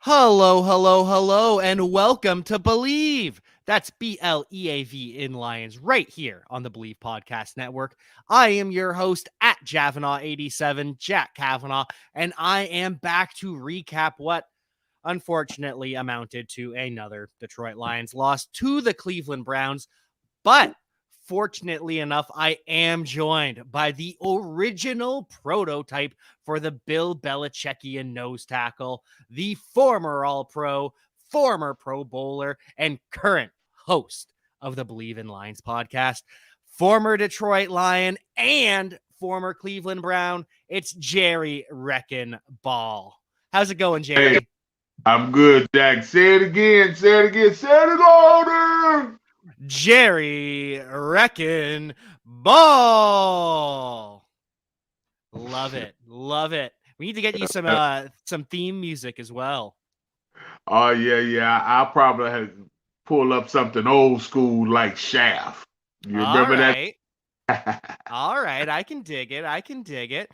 Hello, hello, hello, and welcome to Bleav. That's Bleav in Lions right here on the Bleav Podcast Network. I am your host at Javanaugh87, Jack Kavanaugh, and I am back to recap what unfortunately amounted to another Detroit Lions loss to the Cleveland Browns. But fortunately enough, I am joined by the original prototype for the Bill Belichickian nose tackle, the former All-Pro, former Pro Bowler, and current host of the Bleav in Lions podcast, former Detroit Lion and former Cleveland Brown. It's Jerry Reckin Ball. How's it going, Jerry? Hey, I'm good, Jack. Say it again. Say it again. Say it louder. Jerry Reckin Ball. Love it. Love it. We need to get you some theme music as well. Oh yeah. I'll probably pull up something old school like Shaft. You All remember right. that? All right. I can dig it. I can dig it.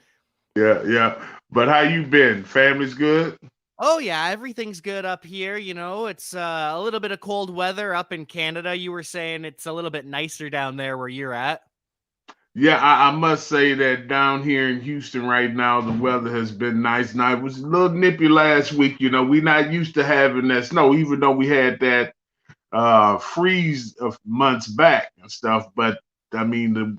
Yeah. But how you been? Family's good? Oh yeah, everything's good up here. You know, it's a little bit of cold weather up in Canada. You were saying it's a little bit nicer down there where you're at. Yeah, I must say that down here in Houston right now, the weather has been nice. Now it was a little nippy last week. You know, we're not used to having that snow, even though we had that freeze of months back and stuff. But I mean, the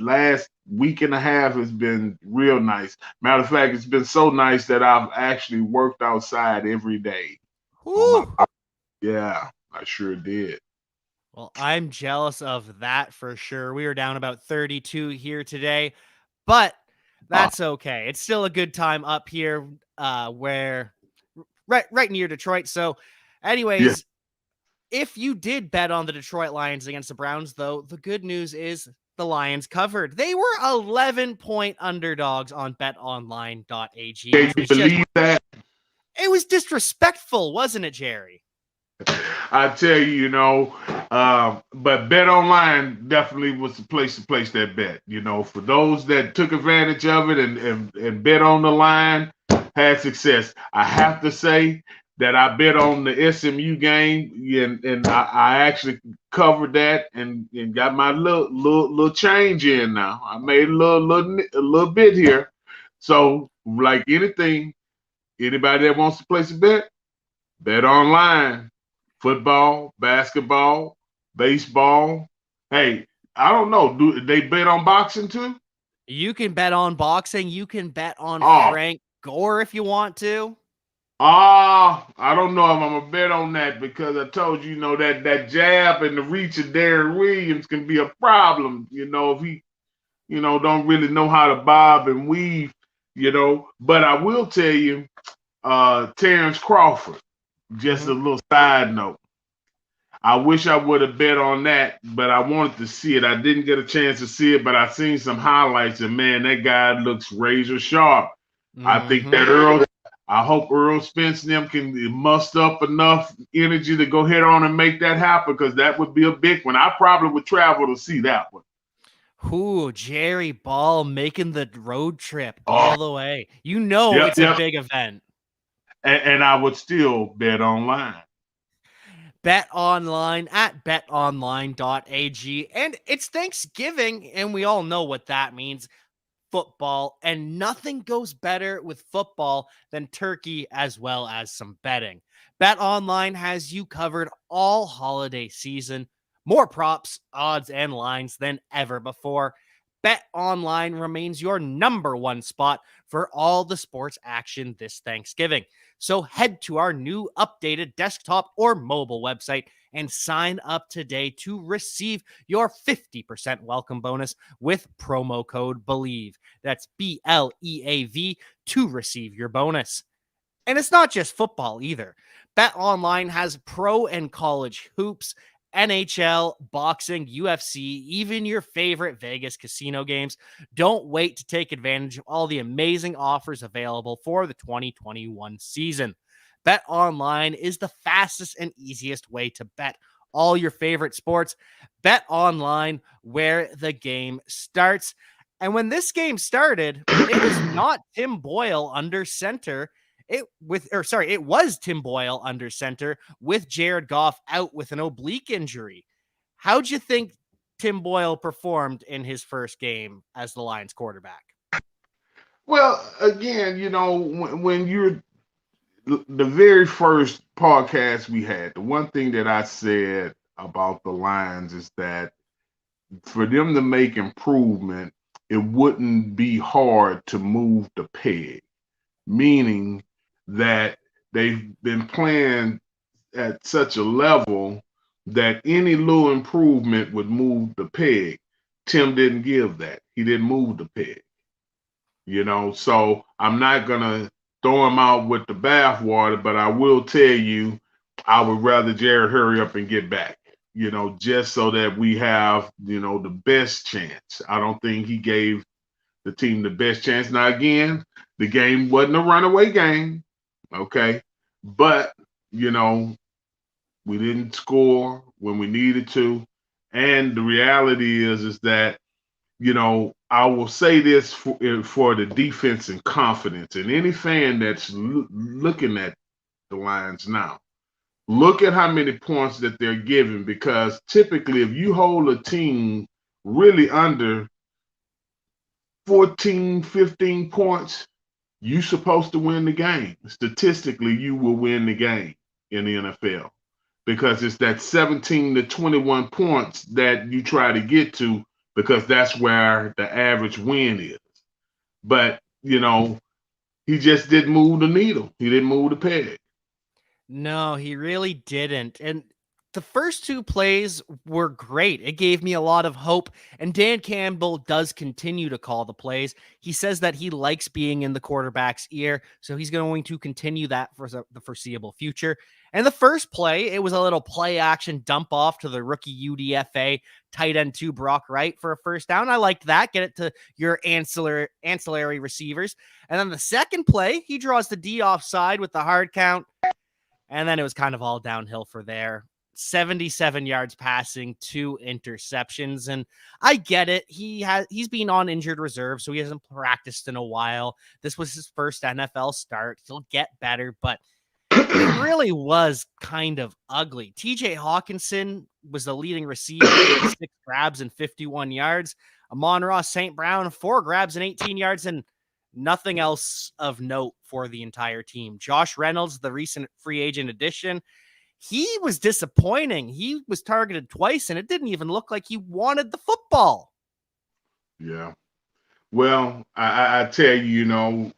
last week and a half has been real nice. Matter of fact, it's been so nice that I've actually worked outside every day on my. Woo! Yeah, I sure did. Well, I'm jealous of that for sure. We were down about 32 here today, but Oh, that's okay. It's still a good time up here, where right near Detroit. So, yeah. anyways, if you did bet on the Detroit Lions against the Browns, though, the good news is the Lions covered. They were 11-point underdogs on betonline.ag, Can which you was just, believe that? it was disrespectful, wasn't it, Jerry? I tell you, but Bet Online definitely was the place to place that bet. You know, for those that took advantage of it and bet on the line, had success. I have to say that I bet on the SMU game, and I actually covered that and got my little change in now. I made a little bit here. So, like anything, anybody that wants to place a bet, Bet Online. Football, basketball, baseball. Hey, I don't know. Do they bet on boxing too? You can bet on boxing. You can bet on Oh, Frank Gore if you want to. I don't know if I'm gonna bet on that because I told you, that jab and the reach of Darren Williams can be a problem. If he, don't really know how to bob and weave. But I will tell you, Terrence Crawford. Just a Mhm. little side note. I wish I would have bet on that, but I wanted to see it. I didn't get a chance to see it, but I seen some highlights, and man, that guy looks razor sharp. I think Mhm. that Earl. I hope Earl Spence and them can muster up enough energy to go ahead on and make that happen because that would be a big one. I probably would travel to see that one. Ooh, Jerry Ball making the road trip Oh, all the way. You know yep, it's a yep. big event. And I would still bet online. Bet online at betonline.ag. And it's Thanksgiving, and we all know what that means. Football, and nothing goes better with football than turkey as well as some betting. Bet Online has you covered all holiday season. More props, odds, and lines than ever before. Bet Online remains your number one spot for all the sports action this Thanksgiving. So head to our new updated desktop or mobile website and sign up today to receive your 50% welcome bonus with promo code Bleav. That's Bleav to receive your bonus. And it's not just football either. Bet Online has pro and college hoops, NHL, boxing, UFC, even your favorite Vegas casino games. Don't wait to take advantage of all the amazing offers available for the 2021 season. Bet Online is the fastest and easiest way to bet all your favorite sports. Bet Online, where the game starts. And when this game started, it was not Tim Boyle under center. it was Tim Boyle under center with Jared Goff out with an oblique injury. How'd you think Tim Boyle performed in his first game as the Lions quarterback? Well, again, when you're the very first podcast we had, the one thing that I said about the Lions is that for them to make improvement, it wouldn't be hard to move the peg, meaning that they've been playing at such a level that any little improvement would move the peg. Tim didn't give that. He didn't move the peg. So I'm not gonna throw him out with the bathwater, but I will tell you, I would rather Jared hurry up and get back. Just so that we have, the best chance. I don't think he gave the team the best chance. Now, again, the game wasn't a runaway game, okay? But, we didn't score when we needed to. And the reality is that, I will say this for the defense and confidence. And any fan that's looking at the Lions now, look at how many points that they're giving, because typically if you hold a team really under 14, 15 points, you're supposed to win the game. Statistically, you will win the game in the NFL because it's that 17 to 21 points that you try to get to, because that's where the average win is. But, he just didn't move the needle. He didn't move the peg. No, he really didn't. And the first two plays were great. It gave me a lot of hope. And Dan Campbell does continue to call the plays. He says that he likes being in the quarterback's ear, so he's going to continue that for the foreseeable future. And the first play, it was a little play action dump off to the rookie UDFA tight end 2 Brock Wright for a first down. I liked that. Get it to your ancillary receivers. And then the second play, he draws the D offside with the hard count. And then it was kind of all downhill for there. 77 yards passing, 2 interceptions. And I get it. He's been on injured reserve, so he hasn't practiced in a while. This was his first NFL start. He'll get better, but it really was kind of ugly. TJ Hawkinson was the leading receiver with 6 grabs and 51 yards. Amon-Ra St. Brown, 4 grabs and 18 yards, and nothing else of note for the entire team. Josh Reynolds, the recent free agent addition, he was disappointing. He was targeted twice, and it didn't even look like he wanted the football. Yeah. Well, I tell you,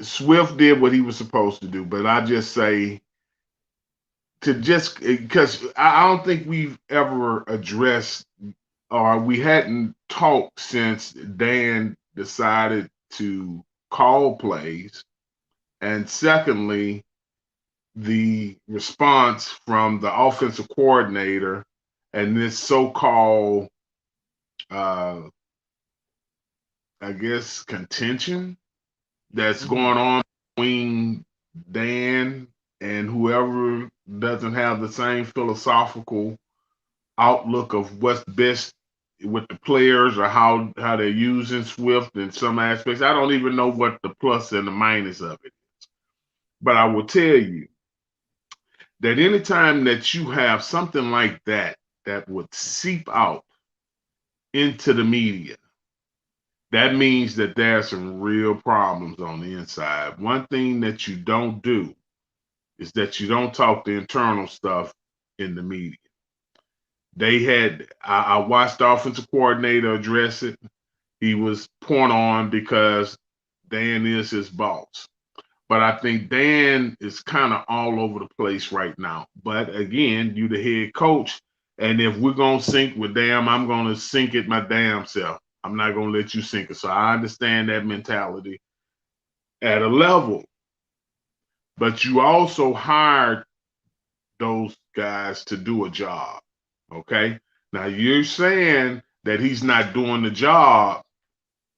Swift did what he was supposed to do, but I just say because I don't think we've ever addressed, or we hadn't talked since Dan decided to call plays. And secondly, the response from the offensive coordinator and this so-called, I guess, contention that's going on between Dan and whoever doesn't have the same philosophical outlook of what's best with the players, or how they're using Swift in some aspects. I don't even know what the plus and the minus of it is. But I will tell you that anytime that you have something like that would seep out into the media, that means that there are some real problems on the inside. One thing that you don't do is that you don't talk the internal stuff in the media. I watched the offensive coordinator address it. He was point on because Dan is his boss. But I think Dan is kind of all over the place right now. But again, you the head coach. And if we're going to sink with damn, I'm going to sink it my damn self. I'm not going to let you sink it. So I understand that mentality at a level. But you also hired those guys to do a job. Okay? Now you're saying that he's not doing the job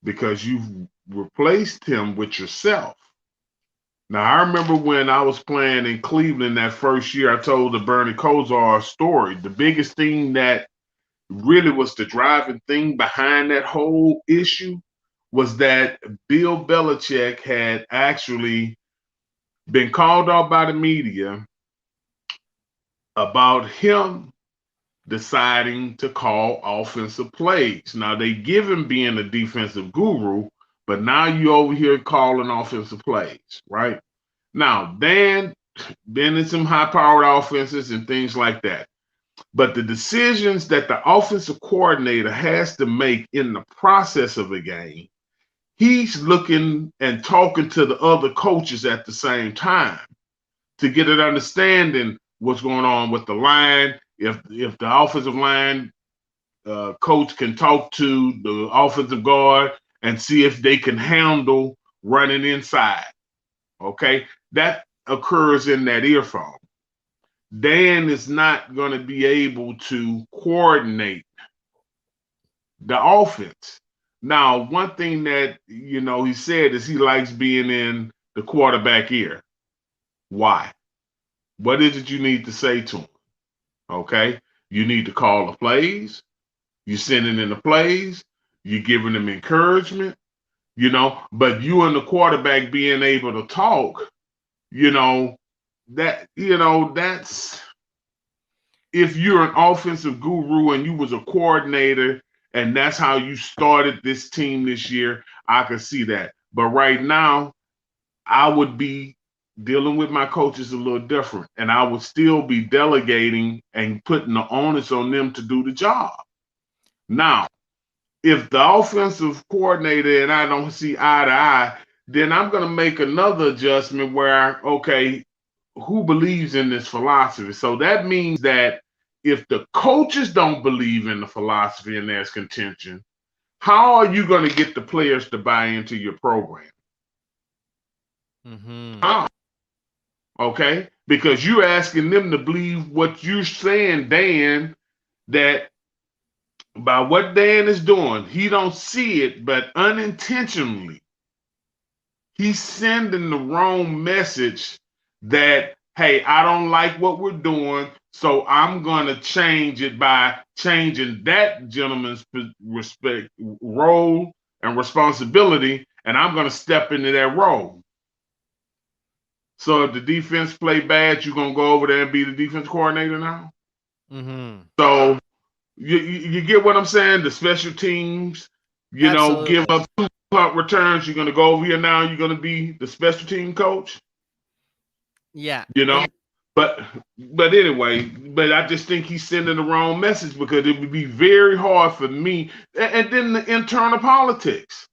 because you've replaced him with yourself. Now, I remember when I was playing in Cleveland that first year, I told the Bernie Kosar story. The biggest thing that really was the driving thing behind that whole issue was that Bill Belichick had actually been called out by the media about him deciding to call offensive plays. Now they give him being a defensive guru, but now you over here calling offensive plays, right? Now, Dan been in some high-powered offenses and things like that. But the decisions that the offensive coordinator has to make in the process of a game, he's looking and talking to the other coaches at the same time to get an understanding what's going on with the line. If the offensive line coach can talk to the offensive guard and see if they can handle running inside. Okay, that occurs in that earphone. Dan is not going to be able to coordinate the offense. Now, one thing that he said is he likes being in the quarterback ear. Why? What is it you need to say to him? Okay, you need to call the plays. You're sending in the plays. You're giving them encouragement. But you and the quarterback being able to talk. That's if you're an offensive guru and you was a coordinator and that's how you started this team this year, I could see that. But right now, I would be dealing with my coaches a little different, and I would still be delegating and putting the onus on them to do the job. Now, if the offensive coordinator and I don't see eye to eye, then I'm going to make another adjustment where, okay, who believes in this philosophy? So that means that if the coaches don't believe in the philosophy and there's contention, how are you going to get the players to buy into your program? How? Okay, because you're asking them to believe what you're saying, Dan, that by what Dan is doing, he don't see it, but unintentionally, he's sending the wrong message that, hey, I don't like what we're doing, so I'm going to change it by changing that gentleman's role and responsibility, and I'm going to step into that role. So if the defense play bad, you're going to go over there and be the defense coordinator now? So you get what I'm saying? The special teams, give up 2 punt returns. You're going to go over here now. You're going to be the special team coach. Yeah. But anyway, but I just think he's sending the wrong message because it would be very hard for me. And then the internal politics.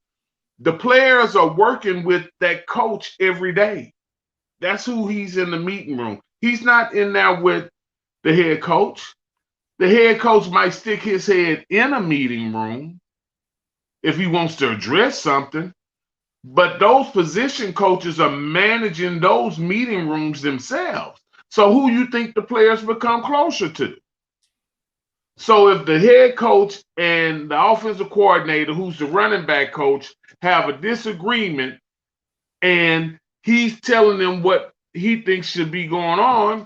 The players are working with that coach every day. That's who he's in the meeting room. He's not in there with the head coach. The head coach might stick his head in a meeting room if he wants to address something, but those position coaches are managing those meeting rooms themselves. So who you think the players become closer to? So if the head coach and the offensive coordinator, who's the running back coach, have a disagreement and he's telling them what he thinks should be going on,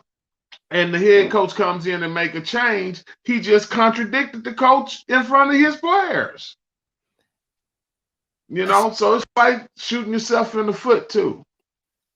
and the head coach comes in and make a change, he just contradicted the coach in front of his players. So it's like shooting yourself in the foot too.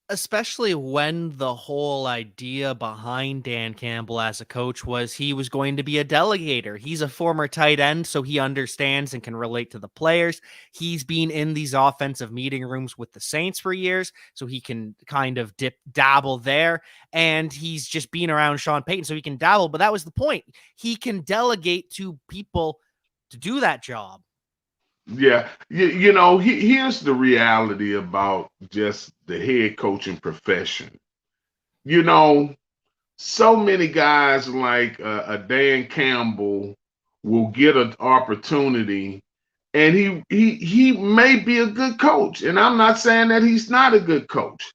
Especially when the whole idea behind Dan Campbell as a coach was he was going to be a delegator. He's a former tight end, so he understands and can relate to the players. He's been in these offensive meeting rooms with the Saints for years, so he can kind of dabble there. And he's just been around Sean Payton, so he can dabble. But that was the point. He can delegate to people to do that job. Yeah, here's the reality about just the head coaching profession. So many guys like a Dan Campbell will get an opportunity, and he may be a good coach. And I'm not saying that he's not a good coach,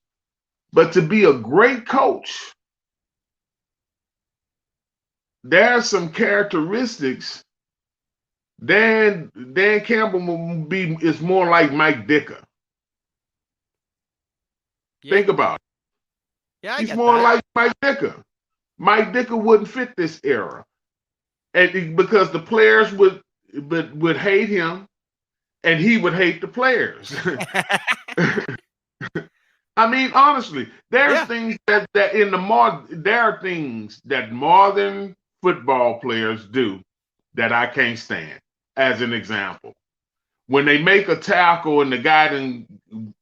but to be a great coach, there are some characteristics. Dan Campbell is more like Mike Dicker. Yeah. Think about it. Yeah, he's more like Mike Dicker. Mike Dicker wouldn't fit this era, and because the players would hate him, and he would hate the players. I mean, honestly, there's Yeah. things there are things that modern football players do that I can't stand. As an example, when they make a tackle and the guy didn't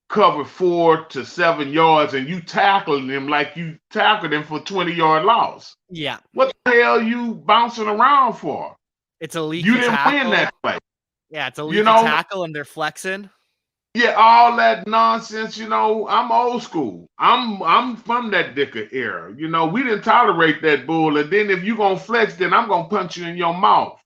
cover 4 to 7 yards and you tackling him like you tackled him for 20-yard loss. Yeah. What the hell you bouncing around for? It's a You leaky didn't win tackle. that play. Yeah, it's a You leaky know, tackle and they're flexing. yeah, all that nonsense. I'm old school. I'm from that Dicker era. We didn't tolerate that bull. And then if you gonna flex, then I'm gonna punch you in your mouth.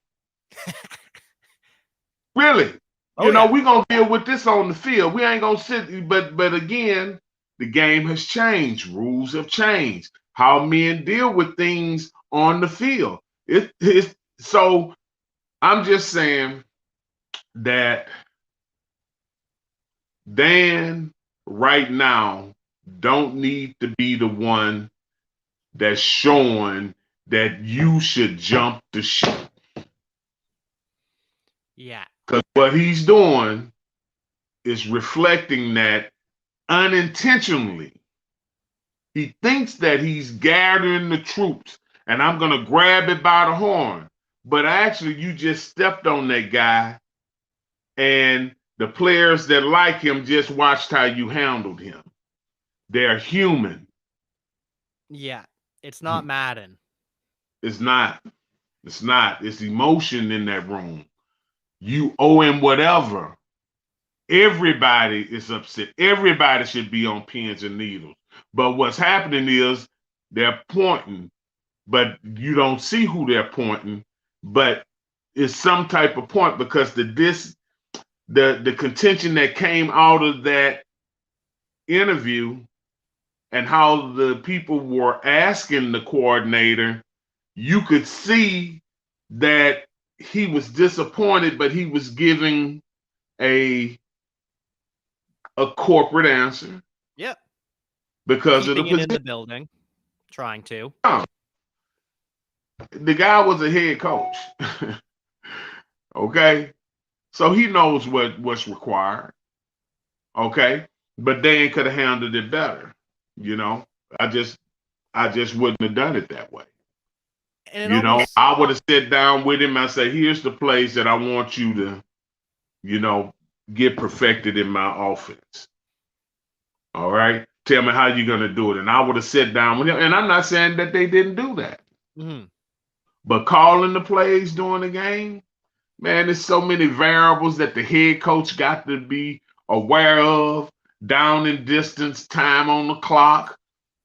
Really. Oh yeah. We gonna deal with this on the field. We ain't gonna sit. But again, the game has changed. Rules have changed. How men deal with things on the field. So I'm just saying that Dan right now don't need to be the one that's showing that you should jump the ship. Yeah. Because what he's doing is reflecting that unintentionally. He thinks that he's gathering the troops and I'm going to grab it by the horn. But actually, you just stepped on that guy, and the players that like him just watched how you handled him. They're human. Yeah. It's not Madden. It's not. It's not. It's emotion in that room. You owe him whatever. Everybody is upset. Everybody should be on pins and needles. But what's happening is they're pointing, but you don't see who they're pointing. But it's some type of point because the contention that came out of that interview and how the people were asking the coordinator, you could see that he was disappointed, but he was giving a corporate answer. Yep. Because of the Keeping it in position. the building. Trying to. The guy was a head coach. Okay. So he knows what's required. Okay. But Dan could have handled it better. You know, I just wouldn't have done it that way. And it almost I would have sat down with him and say, here's the place that I want you to, get perfected in my offense. All right. Tell me how you're going to do it. And I would have sat down with him. And I'm not saying that they didn't do that. Mm-hmm. But calling the plays during the game, man, there's so many variables that the head coach got to be aware of. Down in distance, time on the clock.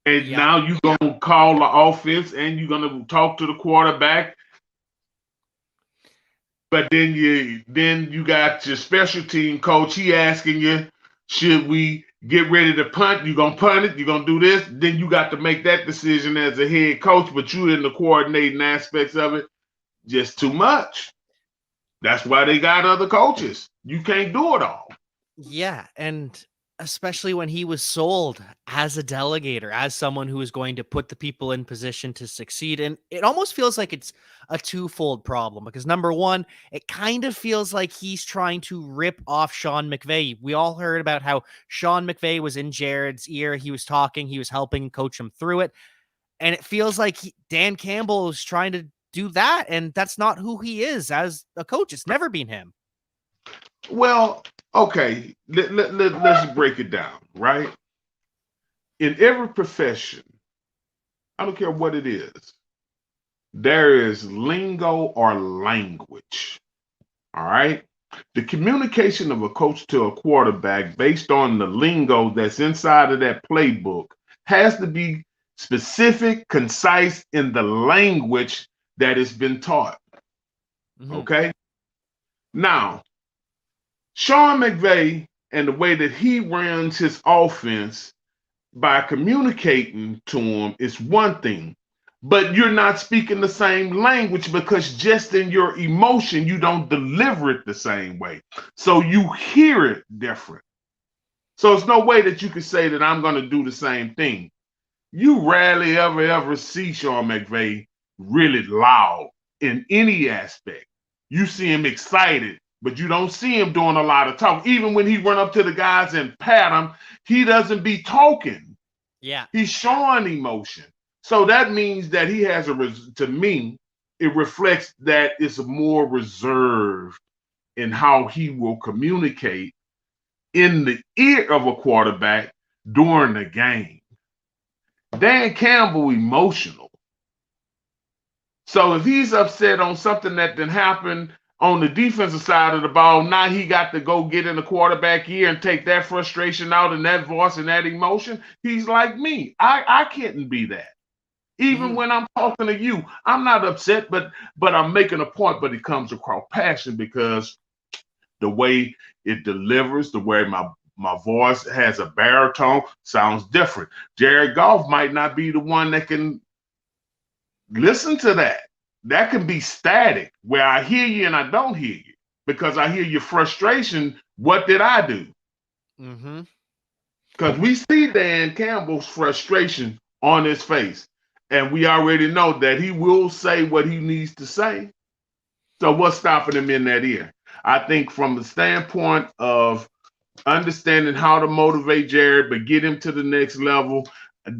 And now you're going to call the offense and you're going to talk to the quarterback. But then you got your special team coach. He asking you, should we get ready to punt? You gonna punt it? You gonna do this? Then you got to make that decision as a head coach. But you in the coordinating aspects of it, just too much. That's why they got other coaches. You can't do it all. Yeah, and especially when he was sold as a delegator, as someone who is going to put the people in position to succeed. And it almost feels like it's a twofold problem because number one, it kind of feels like he's trying to rip off Sean McVay. We all heard about how Sean McVay was in Jared's ear. He was talking, he was helping coach him through it. And it feels like Dan Campbell is trying to do that. And that's not who he is as a coach. It's never been him. Well, okay, let's break it down, right? In every profession, I don't care what it is, there is lingo or language, all right? The communication of a coach to a quarterback based on the lingo that's inside of that playbook has to be specific, concise in the language that has been taught, okay? Now, Sean McVay and the way that he runs his offense by communicating to him is one thing, but you're not speaking the same language because just in your emotion, you don't deliver it the same way. So you hear it different. So it's no way that you can say that I'm going to do the same thing. You rarely ever see Sean McVay really loud in any aspect. You see him excited but you don't see him doing a lot of talk. Even when he run up to the guys and pat them, he doesn't be talking. Yeah. He's showing emotion. So that means that he has to me, it reflects that it's more reserved in how he will communicate in the ear of a quarterback during the game. Dan Campbell emotional. So if he's upset on something that didn't happen on the defensive side of the ball, now he got to go get in the quarterback ear and take that frustration out and that voice and that emotion. He's like me. I can't be that. Even when I'm talking to you, I'm not upset, but I'm making a point, but it comes across passion because the way it delivers, the way my voice has a baritone, sounds different. Jared Goff might not be the one that can listen to that. That can be static, where I hear you and I don't hear you because I hear your frustration. What did I do? Mm-hmm. Because we see Dan Campbell's frustration on his face, and we already know that he will say what he needs to say. So what's stopping him in that ear? I think from the standpoint of understanding how to motivate Jared, but get him to the next level,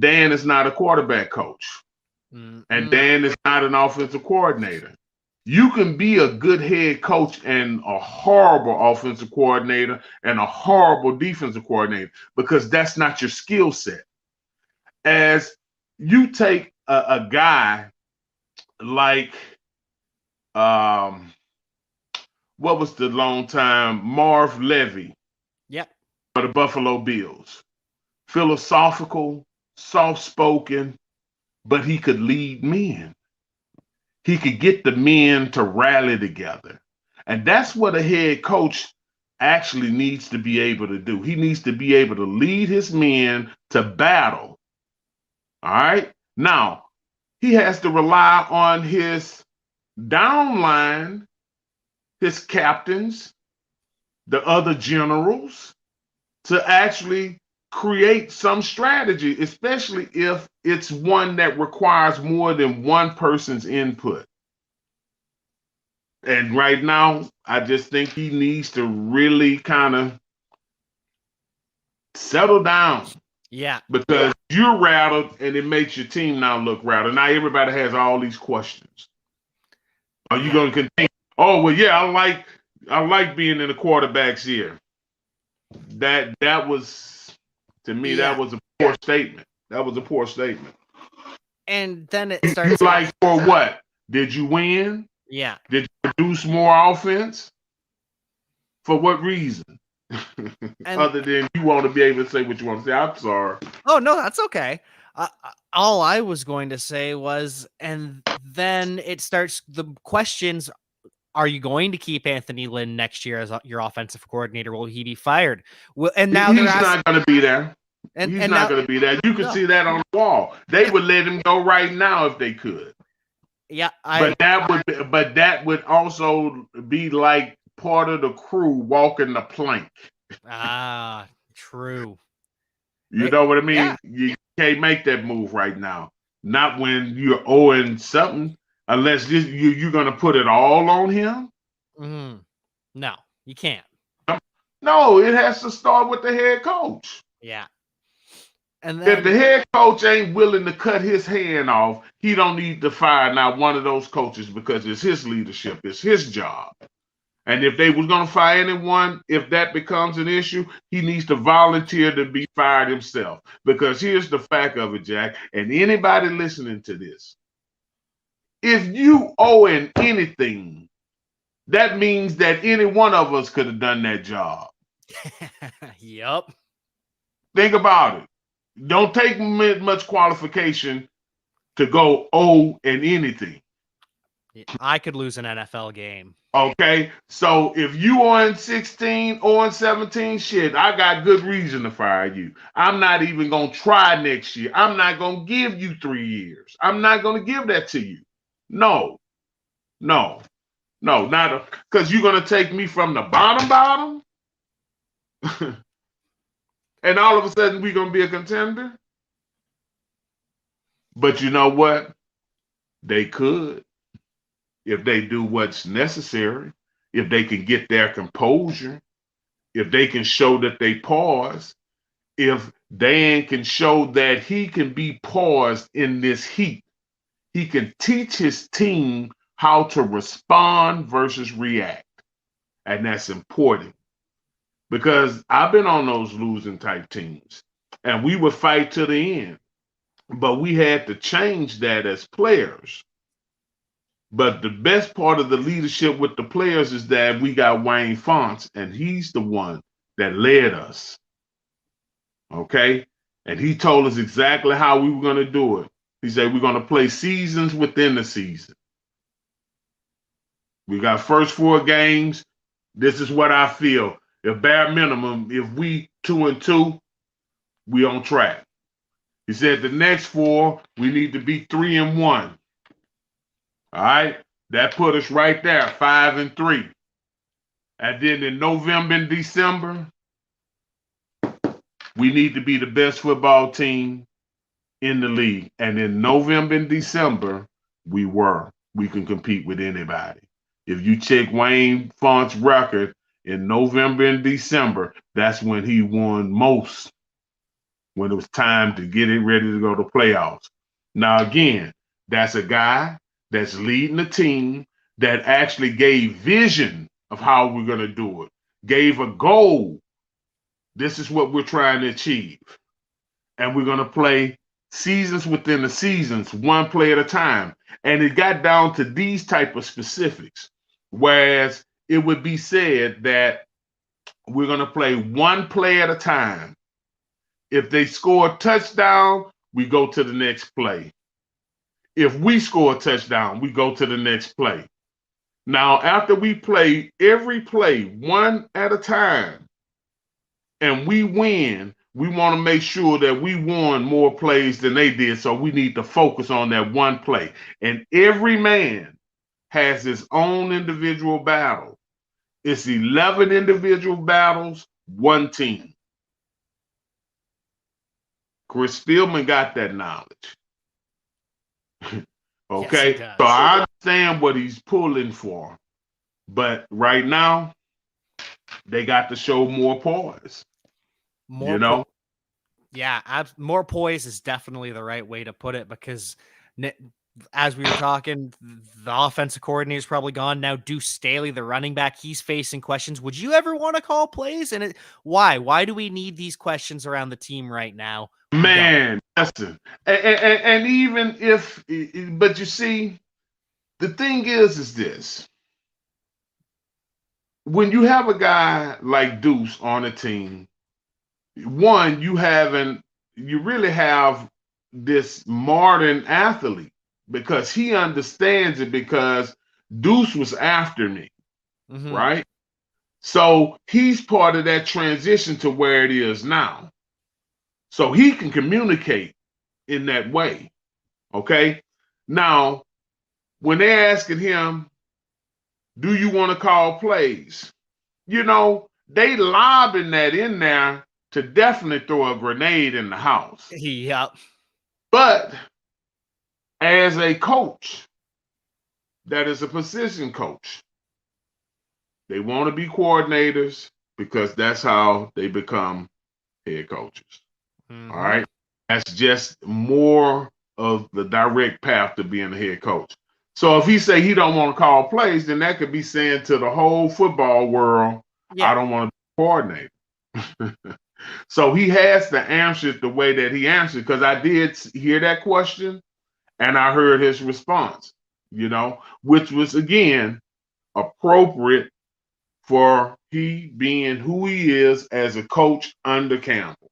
Dan is not a quarterback coach. And Dan is not an offensive coordinator. You can be a good head coach and a horrible offensive coordinator and a horrible defensive coordinator because that's not your skill set. As you take a guy like, what was the long time Marv Levy Yep. for the Buffalo Bills? Philosophical, soft-spoken, but he could lead men. He could get the men to rally together. And that's what a head coach actually needs to be able to do. He needs to be able to lead his men to battle. All right. Now, he has to rely on his downline, his captains, the other generals, to actually create some strategy, especially if it's one that requires more than one person's input. And right now, I just think he needs to really kind of settle down Yeah. because you're rattled and it makes your team now look rattled. Now everybody has all these questions. Are you going to continue? Oh, well, yeah, I like being in the quarterback's ear. That was, to me, that was a poor statement. That was a poor statement. And then it You starts like, for what? Did you win? Yeah. Did you produce more offense? For what reason? And Other than you want to be able to say what you want to say. I'm sorry. oh no, that's okay. All I was going to say was, and then it starts the questions. Are you going to keep Anthony Lynn next year as your offensive coordinator? Will he be fired? And now they're He's asking, not going to be there. and He's not now going to be there. You can no, see that on the wall. They would let him go right now if they could. yeah, But that would also be like part of the crew walking the plank. true. You know what I Yeah. mean? You can't make that move right now. Not when you're owing something, unless you're going to put it all on him. No, you can't. No, it has to start with the head coach. Yeah. And If the then head coach ain't willing to cut his hand off, he don't need to fire now one of those coaches because it's his leadership, it's his job. And if they was going to fire anyone, if that becomes an issue, he needs to volunteer to be fired himself. Because here's the fact of it, Jack, and anybody listening to this. If you owe him anything, that means that any one of us could have done that job. Yep. Think about it. Don't take much qualification to go owe in anything. I could lose an NFL game. Okay, so if you on 16 or on 17, shit, I got good reason to fire you. I'm not even gonna try next year. I'm not gonna give you 3 years. I'm not gonna give that to you. No, no, no, not because you're gonna take me from the bottom, and all of a sudden we're gonna be a contender. But you know what? They could if they do what's necessary. if they can get their composure, if they can show that they pause, if Dan can show that he can be paused in this heat, he can teach his team how to respond versus react. And that's important because I've been on those losing type teams and we would fight to the end, but we had to change that as players. But the best part of the leadership with the players is that we got Wayne Fonts, and he's the one that led us. Okay? And he told us exactly how we were going to do it. He said, we're going to play seasons within the season. We got first 4 games. This is what I feel. If bare minimum, if we 2-2, we on track. He said the next 4, we need to be 3-1. All right, that put us right there, 5-3. And then in November and December, we need to be the best football team in the league. And in November and December, we were. We can compete with anybody. If you check Wayne Font's record in November and December, that's when he won most, when it was time to get it ready to go to playoffs. Now, again, that's a guy that's leading the team that actually gave vision of how we're going to do it, gave a goal. This is what we're trying to achieve. And we're going to play seasons within the seasons, one play at a time. And it got down to these type of specifics, whereas it would be said that we're going to play one play at a time. If they score a touchdown, we go to the next play. If we score a touchdown, we go to the next play. Now, after we play every play one at a time and we win, we want to make sure that we won more plays than they did. So we need to focus on that one play. And every man has his own individual battle. It's 11 individual battles, one team. Chris Spielman got that knowledge. Okay, yes, so I understand what he's pulling for, but right now they got to show more poise. More, you know, more poise is definitely the right way to put it, because as we were talking, the offensive coordinator is probably gone now. Deuce Staley, the running back, he's facing questions. Would you ever want to call plays? And why? Why do we need these questions around the team right now? Man, listen, and even if, but you see, the thing is this: when you have a guy like Deuce on a team, one, you really have this modern athlete, because he understands it, because Deuce was after me, right? So he's part of that transition to where it is now. So he can communicate in that way. Okay. Now, when they're asking him, do you want to call plays? They lobbing that in there to definitely throw a grenade in the house. Yep. But as a coach, that is a position coach, they want to be coordinators because that's how they become head coaches. All right. That's just more of the direct path to being a head coach. So if he say he don't want to call plays, then that could be saying to the whole football world, I don't want to be a coordinator. So he has to answer it the way that he answered, because I did hear that question and I heard his response, which was, again, appropriate for he being who he is as a coach under Campbell.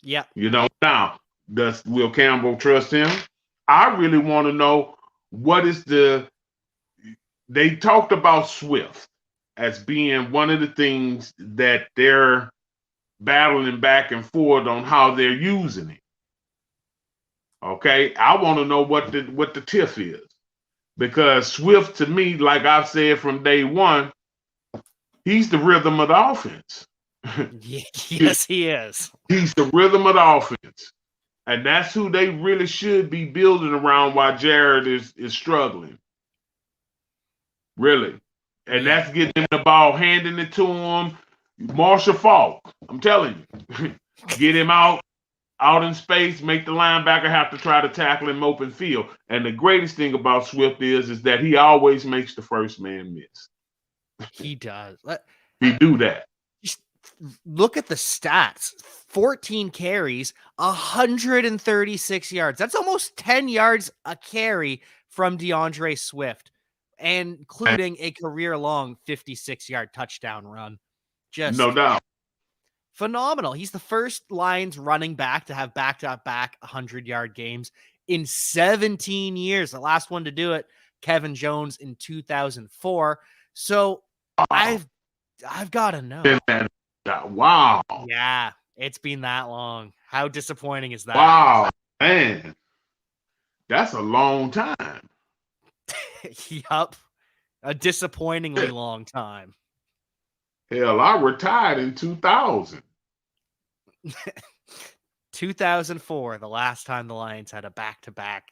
Yeah. Now, does Will Campbell trust him? I really want to know they talked about Swift as being one of the things that they're battling back and forth on how they're using it. Okay, I want to know what the tiff is, because Swift, to me, like I've said from day one, he's the rhythm of the offense. Yes, he is. He's the rhythm of the offense. And that's who they really should be building around while Jared is struggling. Really. and Yeah. that's getting him the ball, handing it to him. Marshall Falk, I'm telling you, get him out in space, make the linebacker have to try to tackle him open field. And the greatest thing about Swift is that he always makes the first man miss. He does. He do that. Just look at the stats. 14 carries, 136 yards. That's almost 10 yards a carry from DeAndre Swift, including a career-long 56-yard touchdown run. No Just doubt. phenomenal. He's the first Lions running back to have back-to-back 100-yard games in 17 years. The last one to do it, Kevin Jones in 2004. So I've got to know. Wow. Yeah, it's been that long. How disappointing is that? Wow, man. That's a long time. Yup. A disappointingly long time. Hell, I retired in 2000. 2004, the last time the Lions had a back-to-back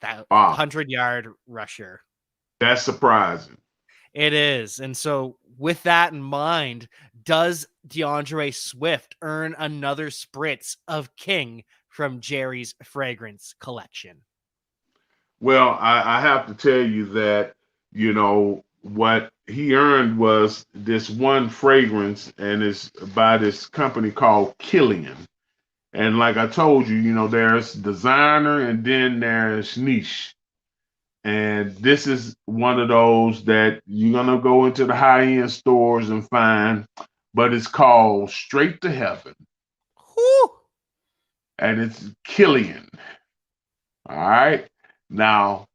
that Wow. 100-yard rusher. That's surprising. It is. And so with that in mind, does DeAndre Swift earn another spritz of King from Jerry's Fragrance collection? Well, I have to tell you that, what he earned was this one fragrance, and it's by this company called Killian. And like I told you, there's designer and then there's niche. And this is one of those that you're going to go into the high end stores and find, but it's called Straight to Heaven. Whew. And it's Killian. All right. Now,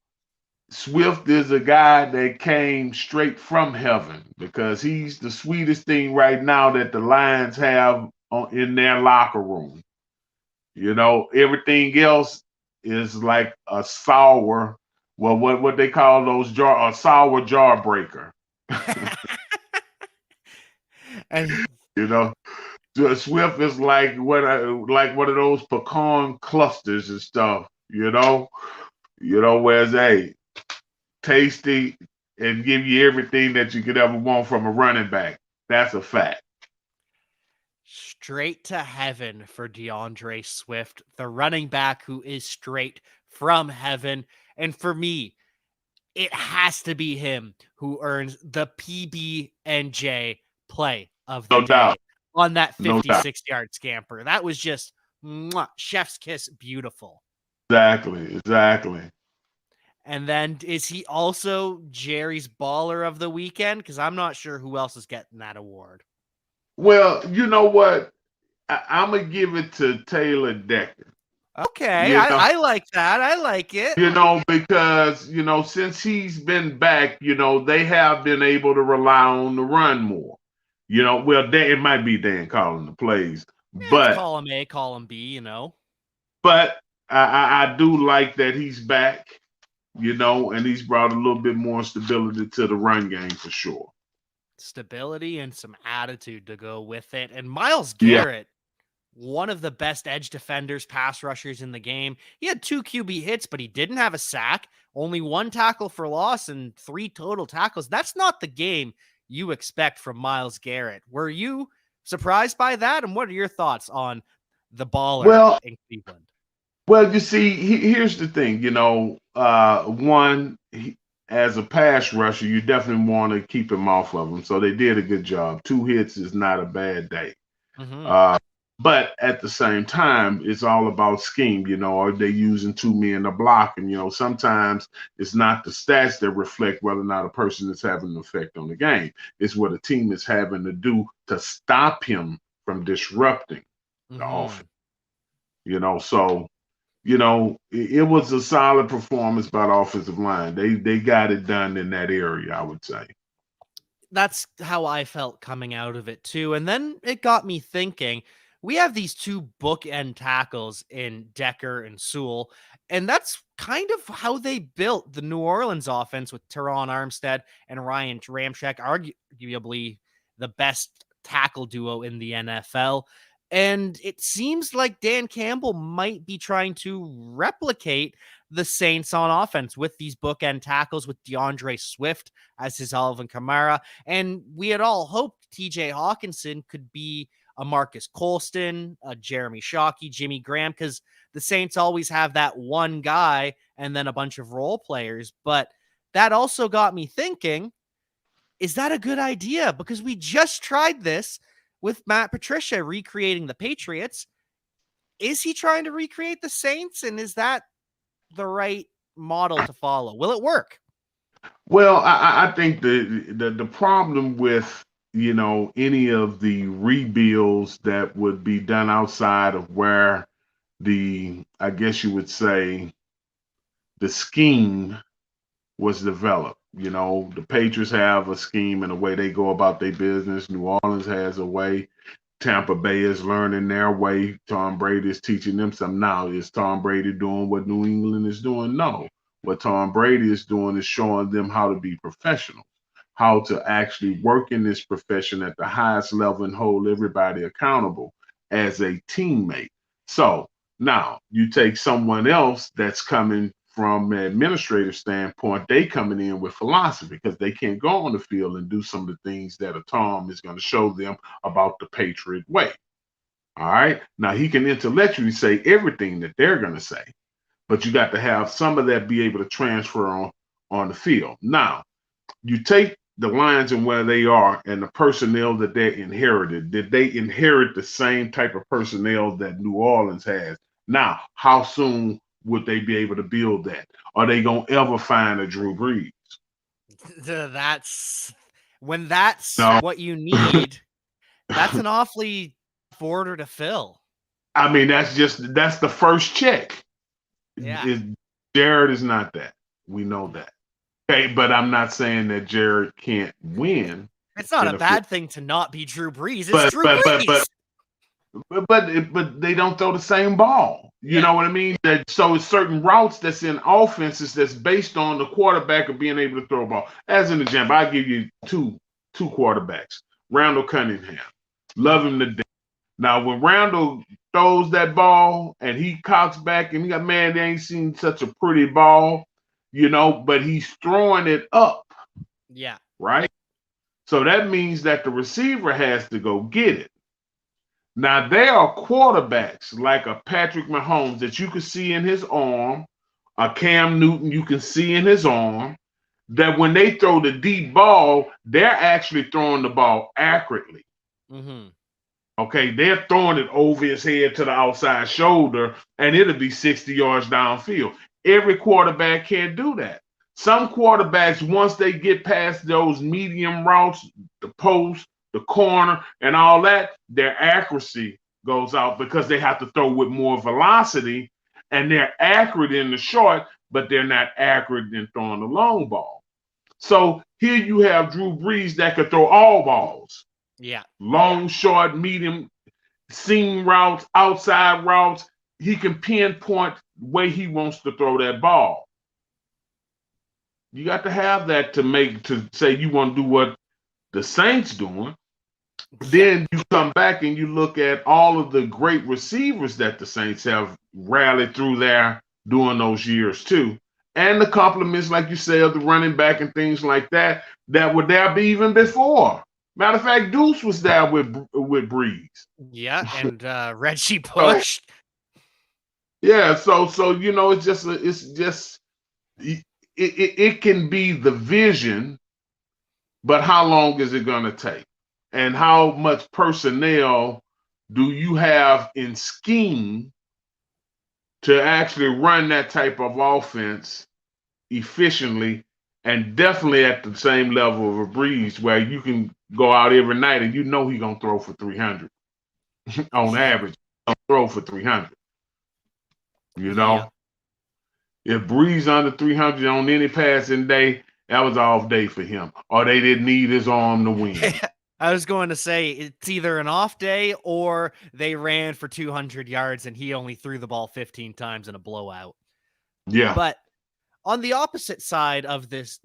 Swift is a guy that came straight from heaven because he's the sweetest thing right now that the Lions have in their locker room. Everything else is like a sour, well, what they call those a sour jar breaker. And Swift is like one of those pecan clusters and stuff. Whereas tasty and give you everything that you could ever want from a running back. That's a fact. Straight to heaven for DeAndre Swift, the running back who is straight from heaven. And for me, it has to be him who earns the PB&J play of the No day doubt. on that No doubt. 56-yard scamper. That was just chef's kiss beautiful. Exactly. And then is he also Jerry's baller of the weekend? Because I'm not sure who else is getting that award. Well, you know what? I'm going to give it to Taylor Decker. Okay, I like that. I like it. Because, since he's been back, they have been able to rely on the run more. It might be Dan calling the plays. But column A, column B, But I do like that he's back, and he's brought a little bit more stability to the run game for sure. Stability and some attitude to go with it. And Myles Garrett, one of the best edge defenders, pass rushers in the game. He had 2 QB hits, but he didn't have a sack, only 1 tackle for loss and 3 total tackles. That's not the game you expect from Myles Garrett. Were you surprised by that? And what are your thoughts on the baller in Cleveland? Well, you see, here's the thing, as a pass rusher, you definitely want to keep him off of him. So they did a good job. 2 hits is not a bad day. Mm-hmm. But at the same time, it's all about scheme, are they using 2 men to block? And, sometimes it's not the stats that reflect whether or not a person is having an effect on the game. It's what a team is having to do to stop him from disrupting the offense. So, it was a solid performance by the offensive line. They got it done in that area, I would say. That's how I felt coming out of it too. And then it got me thinking, we have these 2 bookend tackles in Decker and Sewell, and that's kind of how they built the New Orleans offense with Teron Armstead and Ryan Ramczyk, arguably the best tackle duo in the NFL. And it seems like Dan Campbell might be trying to replicate the Saints on offense with these bookend tackles with DeAndre Swift as his Alvin Kamara. And we had all hoped TJ Hawkinson could be a Marcus Colston, a Jeremy Shockey, Jimmy Graham, because the Saints always have that one guy and then a bunch of role players. But that also got me thinking, is that a good idea? Because we just tried this with Matt Patricia recreating the Patriots. Is he trying to recreate the Saints? And is that the right model to follow? Will it work? Well, I think the problem with any of the rebuilds that would be done outside of where I guess you would say, the scheme was developed. The Patriots have a scheme and a way they go about their business. New Orleans has a way. Tampa Bay is learning their way. Tom Brady is teaching them something now. Is Tom Brady doing what New England is doing? No. What Tom Brady is doing is showing them how to be professionals, how to actually work in this profession at the highest level and hold everybody accountable as a teammate. So now you take someone else that's coming from an administrative standpoint, they coming in with philosophy because they can't go on the field and do some of the things that a Tom is going to show them about the Patriot way. All right. Now he can intellectually say everything that they're going to say, but you got to have some of that be able to transfer on the field. Now, you take the Lions and where they are and the personnel that they inherited. Did they inherit the same type of personnel that New Orleans has? Now, how soon would they be able to build that? Are they going to ever find a Drew Brees? That's when that's No. what you need. That's an awfully border to fill. I mean, that's the first check. Yeah. Jared is not that. We know that. Okay, but I'm not saying that Jared can't win. It's not a bad thing to not be Drew Brees. It's Drew Brees. But they don't throw the same ball. You know what I mean? So it's certain routes that's in offenses that's based on the quarterback of being able to throw a ball. As an example, I'll give you two quarterbacks. Randall Cunningham. Love him to death. Now, when Randall throws that ball and he cocks back and they ain't seen such a pretty ball, but he's throwing it up. Yeah. Right? So that means that the receiver has to go get it. Now, there are quarterbacks like a Patrick Mahomes that you can see in his arm, a Cam Newton you can see in his arm, that when they throw the deep ball, they're actually throwing the ball accurately. Mm-hmm. Okay, they're throwing it over his head to the outside shoulder, and it'll be 60 yards downfield. Every quarterback can't do that. Some quarterbacks, once they get past those medium routes, the post, the corner, and all that, their accuracy goes out because they have to throw with more velocity, and they're accurate in the short, but they're not accurate in throwing the long ball. So here you have Drew Brees that could throw all balls. Yeah. Long, short, medium, seam routes, outside routes. He can pinpoint where he wants to throw that ball. You got to have that to say you want to do what the Saints doing. Then you come back and you look at all of the great receivers that the Saints have rallied through there during those years too. And the compliments, like you say, of the running back and things like that were there even before. Matter of fact, Deuce was there with Brees. Yeah, and Reggie Bush. So it can be the vision, but how long is it going to take? And how much personnel do you have in scheme to actually run that type of offense efficiently and definitely at the same level of a Brees where you can go out every night and he's going to throw for 300 on average. He'll throw for 300. If Brees under 300 on any passing day, that was off day for him, or they didn't need his arm to win. I was going to say it's either an off day or they ran for 200 yards and he only threw the ball 15 times in a blowout. Yeah. But on the opposite side of this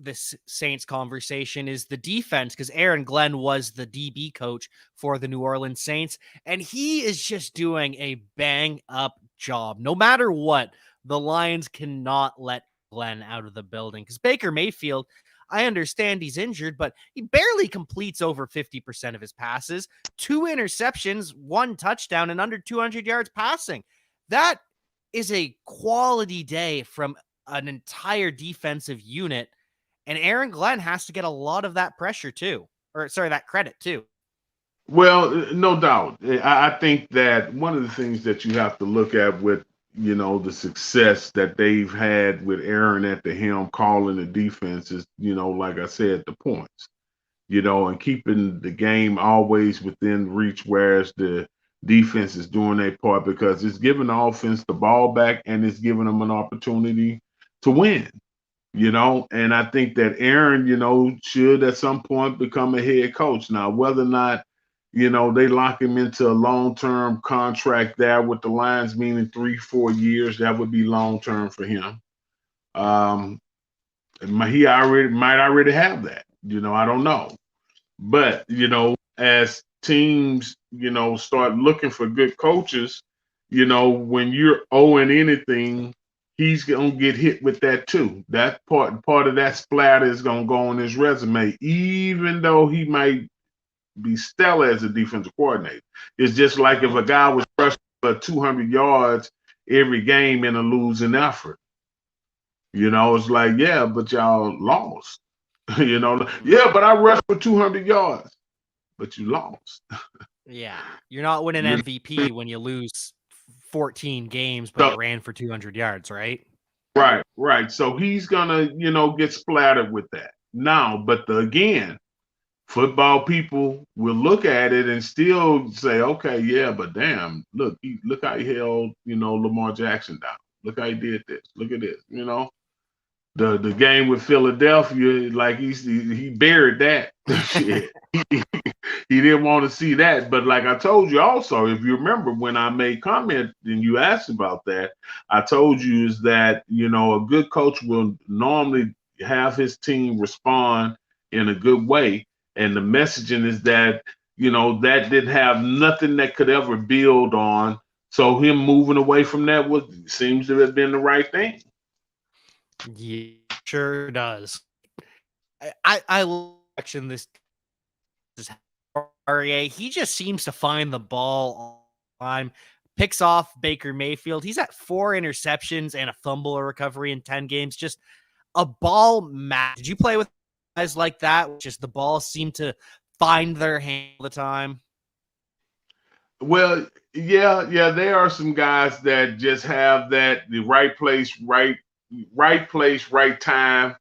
Saints conversation is the defense, because Aaron Glenn was the DB coach for the New Orleans Saints, and he is just doing a bang up job. No matter what, the Lions cannot let Glenn out of the building because Baker Mayfield, I understand he's injured, but he barely completes over 50% of his passes, 2 interceptions, 1 touchdown, and under 200 yards passing. That is a quality day from an entire defensive unit. And Aaron Glenn has to get a lot of that pressure too, or sorry, that credit too. Well, no doubt. I think that one of the things that you have to look at with, the success that they've had with Aaron at the helm calling the defense is, like I said, the points, and keeping the game always within reach, whereas the defense is doing their part because it's giving the offense the ball back and it's giving them an opportunity to win. And I think that Aaron, should at some point become a head coach. Now, whether or not, they lock him into a long-term contract there with the Lions, meaning 3-4 years, that would be long-term for him. He might already have that. I don't know. But, as teams, start looking for good coaches, when you're owing anything, he's gonna get hit with that too. That part of that splatter is gonna go on his resume, even though he might be stellar as a defensive coordinator. It's just like if a guy was rushing for 200 yards every game in a losing effort. It's like, yeah, but y'all lost. Yeah, but I rushed for 200 yards, but you lost. Yeah. You're not winning MVP when you lose 14 games, but So, you ran for 200 yards, right? right. So he's gonna, get splattered with that. Now, but again, football people will look at it and still say, okay, yeah, but damn, look how he held, Lamar Jackson down. Look how he did this. Look at this, the game with Philadelphia, like he buried that shit. He didn't want to see that. But like I told you also, if you remember when I made comment and you asked about that, I told you is that, a good coach will normally have his team respond in a good way. And the messaging is that, that didn't have nothing that could ever build on. So him moving away from that seems to have been the right thing. Yeah, sure does. I love watching this REA. He just seems to find the ball all the time. Picks off Baker Mayfield. He's at 4 interceptions and a fumble or recovery in 10 games. Just a ball match. Did you play with guys like that? Just the ball seemed to find their hand all the time. Well, yeah, there are some guys that just have the right place, right time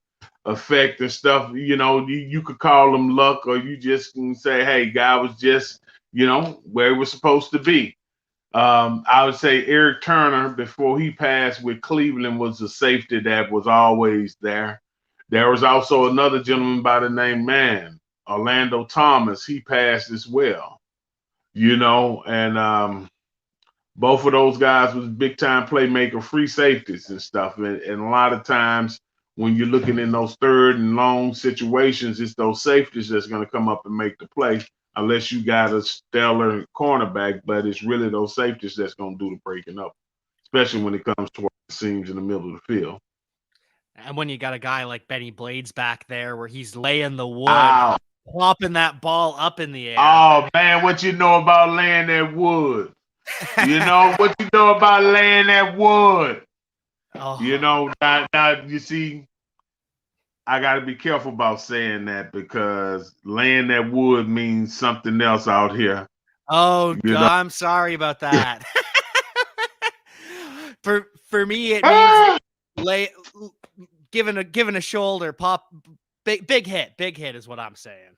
effect and stuff. You could call them luck, or you just can say, hey, guy was just, where he was supposed to be. I would say Eric Turner, before he passed with Cleveland, was a safety that was always there. There was also another gentleman by the name, Orlando Thomas. He passed as well, and both of those guys was big time playmaker, free safeties and stuff. And a lot of times when you're looking in those third and long situations, it's those safeties that's going to come up and make the play, unless you got a stellar cornerback. But it's really those safeties that's going to do the breaking up, especially when it comes to the seams in the middle of the field. And when you got a guy like Benny Blades back there where he's laying the wood, plopping that ball up in the air. Oh, man, what you know about laying that wood? What you know about laying that wood? Oh. Now you see, I got to be careful about saying that because laying that wood means something else out here. Oh, God, I'm sorry about that. For me, it means giving a shoulder pop, big hit is what I'm saying.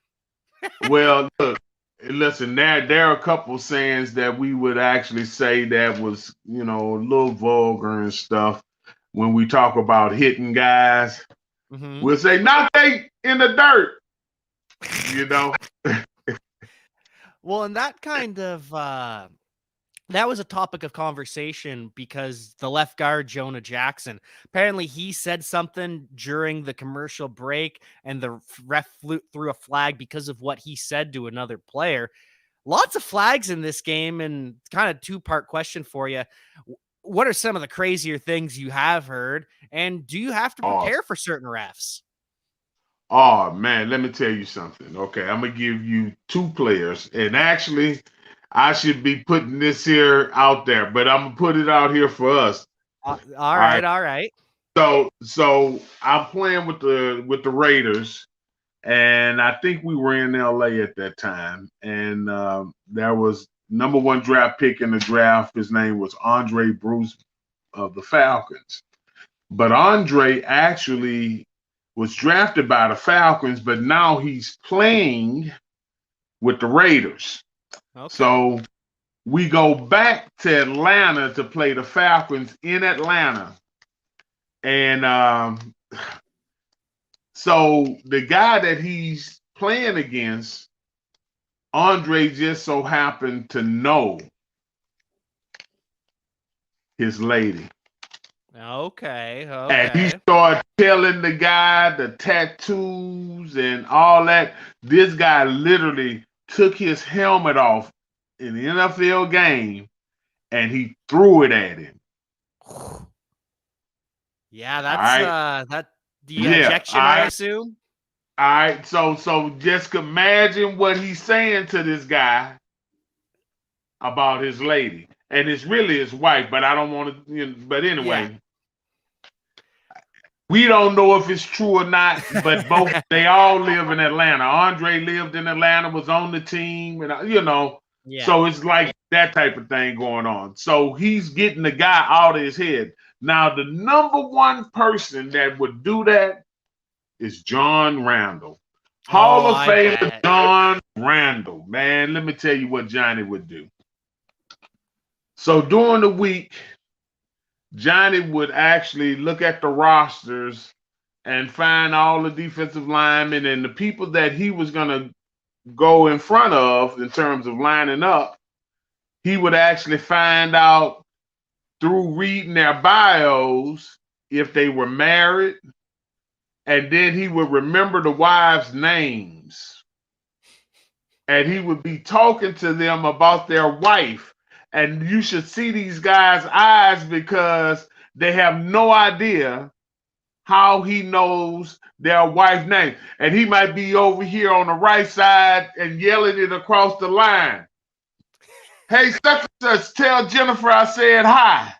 Well, look, listen, there are a couple sayings that we would actually say that was, a little vulgar and stuff. When we talk about hitting guys, we'll say, knock they in the dirt, Well, and that kind of, that was a topic of conversation because the left guard, Jonah Jackson, apparently he said something during the commercial break and the ref threw a flag because of what he said to another player. Lots of flags in this game, and kind of 2-part question for you. what are some of the crazier things you have heard? And do you have to Oh, prepare for certain refs? oh man, let me tell you something. Okay, I'm gonna give you two players, and actually, I should be putting this here out there, but I'm gonna put it out here for us. All All right. right, all right. So I'm playing with the Raiders, and I think we were in LA at that time, and there was number one draft pick in the draft. His name was Andre Bruce of the Falcons. But Andre actually was drafted by the Falcons, but now he's playing with the Raiders. Okay. So we go back to Atlanta to play the Falcons in Atlanta. And so the guy that he's playing against, Andre just so happened to know his lady. Okay. And he Okay. started telling the guy the tattoos and all that. This guy literally took his helmet off in the NFL game and he threw it at him. Yeah, All that's right. that the Yeah. ejection, I assume. All right. So just imagine what he's saying to this guy about his lady. And it's really his wife, but I don't want to, but Yeah. anyway, we don't know if it's true or not, but both they all live in Atlanta. Andre lived in Atlanta, was on the team, and Yeah. so it's like that type of thing going on. So he's getting the guy out of his head. Now, the number one person that would do that is John Randall. Hall Oh, of I Famer bet. John Randall. Man, let me tell you what Johnny would do. So during the week, Johnny would actually look at the rosters and find all the defensive linemen and the people that he was going to go in front of in terms of lining up. He would actually find out through reading their bios if they were married, and then he would remember the wives' names. And he would be talking to them about their wife. And you should see these guys' eyes because they have no idea how he knows their wife's name. And he might be over here on the right side and yelling it across the line. Hey, such and such, tell Jennifer I said hi.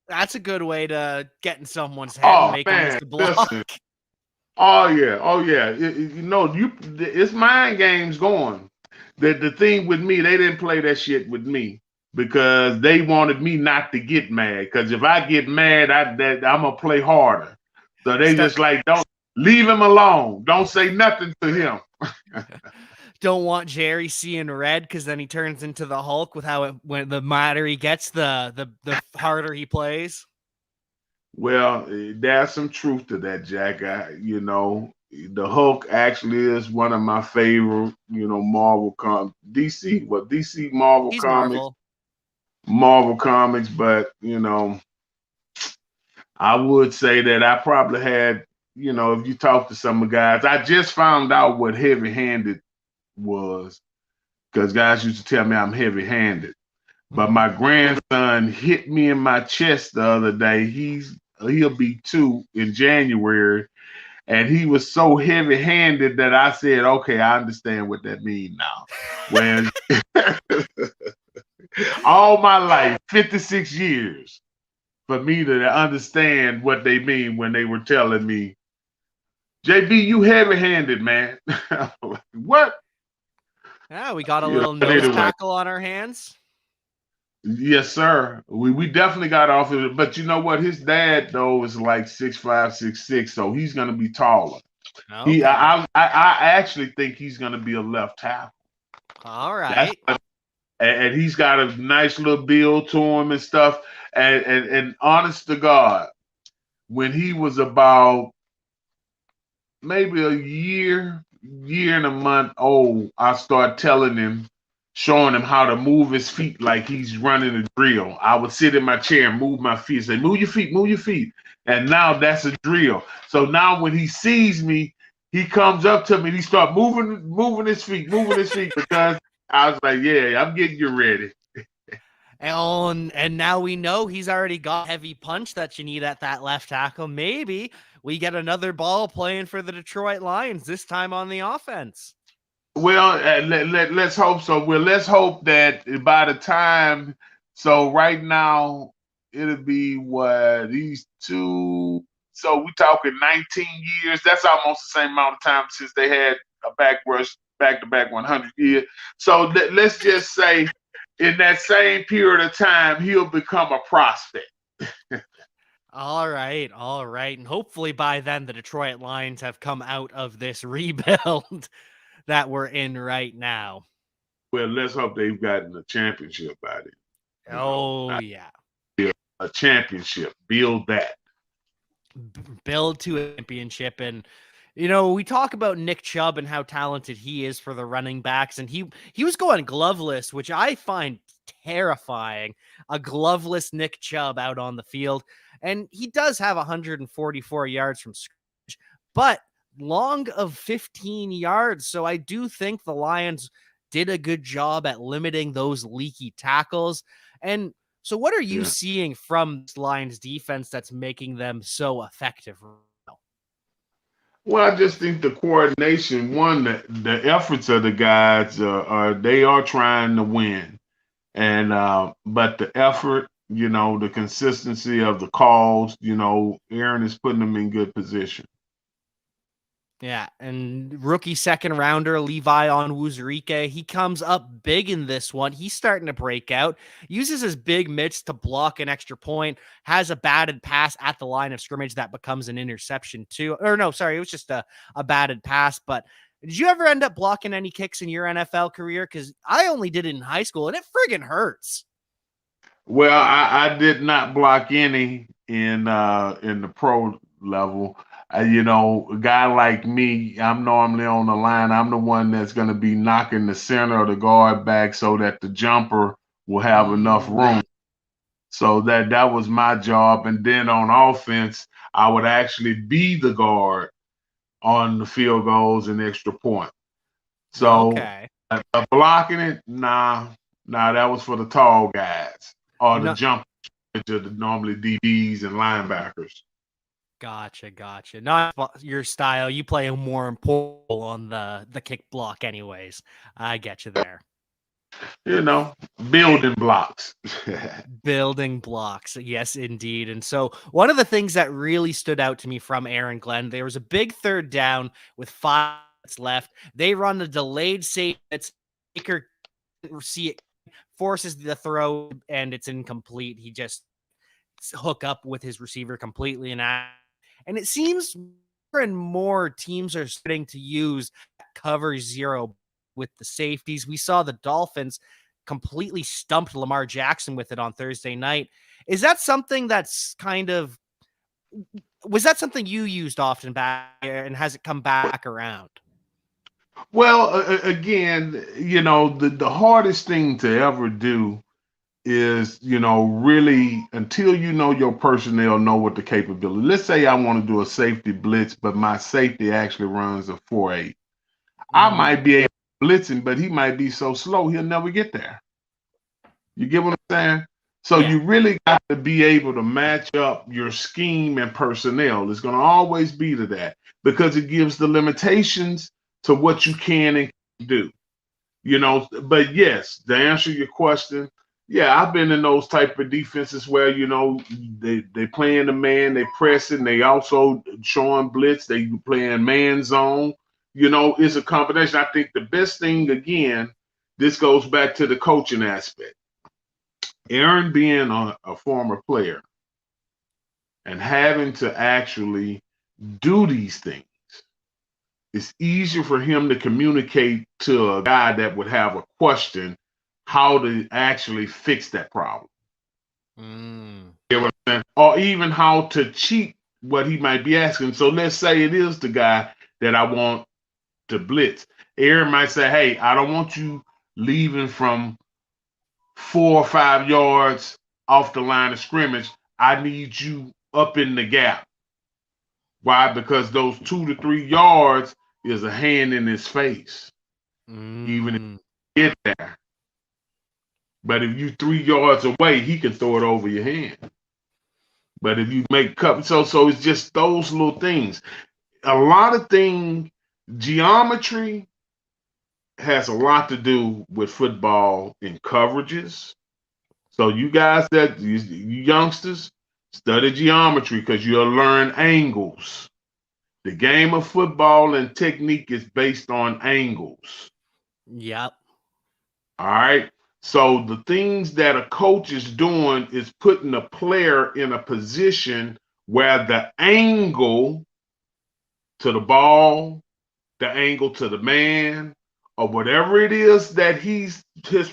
That's a good way to get in someone's head and Oh make them miss man, the block. listen. Oh yeah. It's mind games going. The thing with me, they didn't play that shit with me because they wanted me not to get mad. Because if I get mad, I'm gonna play harder. So they Start just like don't leave him alone. Don't say nothing to him. Don't want Jerry seeing red because then he turns into the Hulk with how when the madder he gets, the harder he plays. Well, there's some truth to that, Jack. The Hulk actually is one of my favorite, Marvel DC He's Marvel. Marvel comics, but I would say that I probably had, if you talk to some of the guys, I just found out what heavy-handed was because guys used to tell me I'm heavy-handed. But my grandson hit me in my chest the other day. He'll be 2 in January, and he was so heavy-handed that I said, "Okay, I understand what that means now." When all my life, 56 years, for me to understand what they mean when they were telling me, "JB, you heavy-handed, man." What? Yeah, we got a little But nose anyway. tackle on our hands. Yes, sir. We definitely got off of it. But you know what? His dad though is like 6'5", 6'6", so he's gonna be taller. Okay. I actually think he's gonna be a left tackle. All That's right. and he's got a nice little build to him and stuff. And honest to God, when he was about maybe a year and a month old, I started telling him, showing him how to move his feet like he's running a drill. I would sit in my chair and move my feet, say, move your feet, move your feet. And now that's a drill. So now when he sees me, he comes up to me and he start moving his feet because I was like, yeah, I'm getting you ready. And now we know he's already got heavy punch that you need at that left tackle. Maybe we get another ball playing for the Detroit Lions, this time on the offense. Well, let's hope so. Well, let's hope that by the time, so right now it'll be what these two. So we talking 19 years. That's almost the same amount of time since they had a back rush back to back 100 years. So let's just say in that same period of time, he'll become a prospect. All right, all right. And hopefully by then the Detroit Lions have come out of this rebuild that we're in right now. Well, let's hope they've gotten a championship by then. Oh, Not yeah. a championship. Build that. Build to a championship. And we talk about Nick Chubb and how talented he is for the running backs, and he was going gloveless, which I find terrifying. A gloveless Nick Chubb out on the field, and he does have 144 yards from scrimmage, but long of 15 yards. So I do think the Lions did a good job at limiting those leaky tackles. And so what are you Yeah. seeing from this Lions defense that's making them so effective right now? Well, I just think the coordination, one, the efforts of the guys are they are trying to win, and but the effort, the consistency of the calls, Aaron is putting them in good position. Yeah, and rookie second rounder Levi Onwuzurike, he comes up big in this one. He's starting to break out, uses his big mitts to block an extra point, has a batted pass at the line of scrimmage that becomes an interception too. Or no, sorry, it was just a batted pass. But did you ever end up blocking any kicks in your NFL career? Because I only did it in high school, and it friggin' hurts. Well, I did not block any in the pro level. A guy like me, I'm normally on the line. I'm the one that's going to be knocking the center of the guard back so that the jumper will have enough Mm, room. So that was my job. And then on offense, I would actually be the guard on the field goals and extra point. So okay. blocking it, nah, that was for the tall guys or the No, jumpers, which are normally DBs and linebackers. gotcha. Not your style. You play a more important role on the kick block, anyways. I get you there. You know, building blocks. Building blocks. Yes, indeed. And so one of the things that really stood out to me from Aaron Glenn, there was a big third down with 5 minutes left. They run a delayed save. It's Baker see it, forces the throw, and it's incomplete. He just hook up with his receiver completely and it seems more and more teams are starting to use cover zero with the safeties. We saw the Dolphins completely stumped Lamar Jackson with it on Thursday night. Is that something that's kind of was that something you used often back there, and has it come back around? Well, again, the hardest thing to ever do is, really until your personnel know what the capability. Let's say I want to do a safety blitz, but my safety actually runs a 4.8. I Mm, might be able to blitz him, but he might be so slow he'll never get there. You get what I'm saying? So yeah. you really got to be able to match up your scheme and personnel. It's going to always be to that because it gives the limitations to what you can and can't do. But yes, to answer your question, yeah, I've been in those type of defenses where they playing the man, they pressing, they also showing blitz, they playing man zone. It's a combination. I think the best thing again, this goes back to the coaching aspect. Aaron being a former player and having to actually do these things, it's easier for him to communicate to a guy that would have a question how to actually fix that problem. Mm, You know what I'm saying? Or even how to cheat what he might be asking. So let's say it is the guy that I want to blitz. Aaron might say, hey, I don't want you leaving from 4 or 5 yards off the line of scrimmage. I need you up in the gap. Why? Because those 2 to 3 yards is a hand in his face, even if mm. you get there. But if you 3 yards away, he can throw it over your hand. But if you make cut, so it's just those little things. A lot of things, geometry has a lot to do with football in coverages. So you guys you youngsters, study geometry because you'll learn angles. The game of football and technique is based on angles. Yep. All right. So the things that a coach is doing is putting a player in a position where the angle to the ball, the angle to the man, or whatever it is that his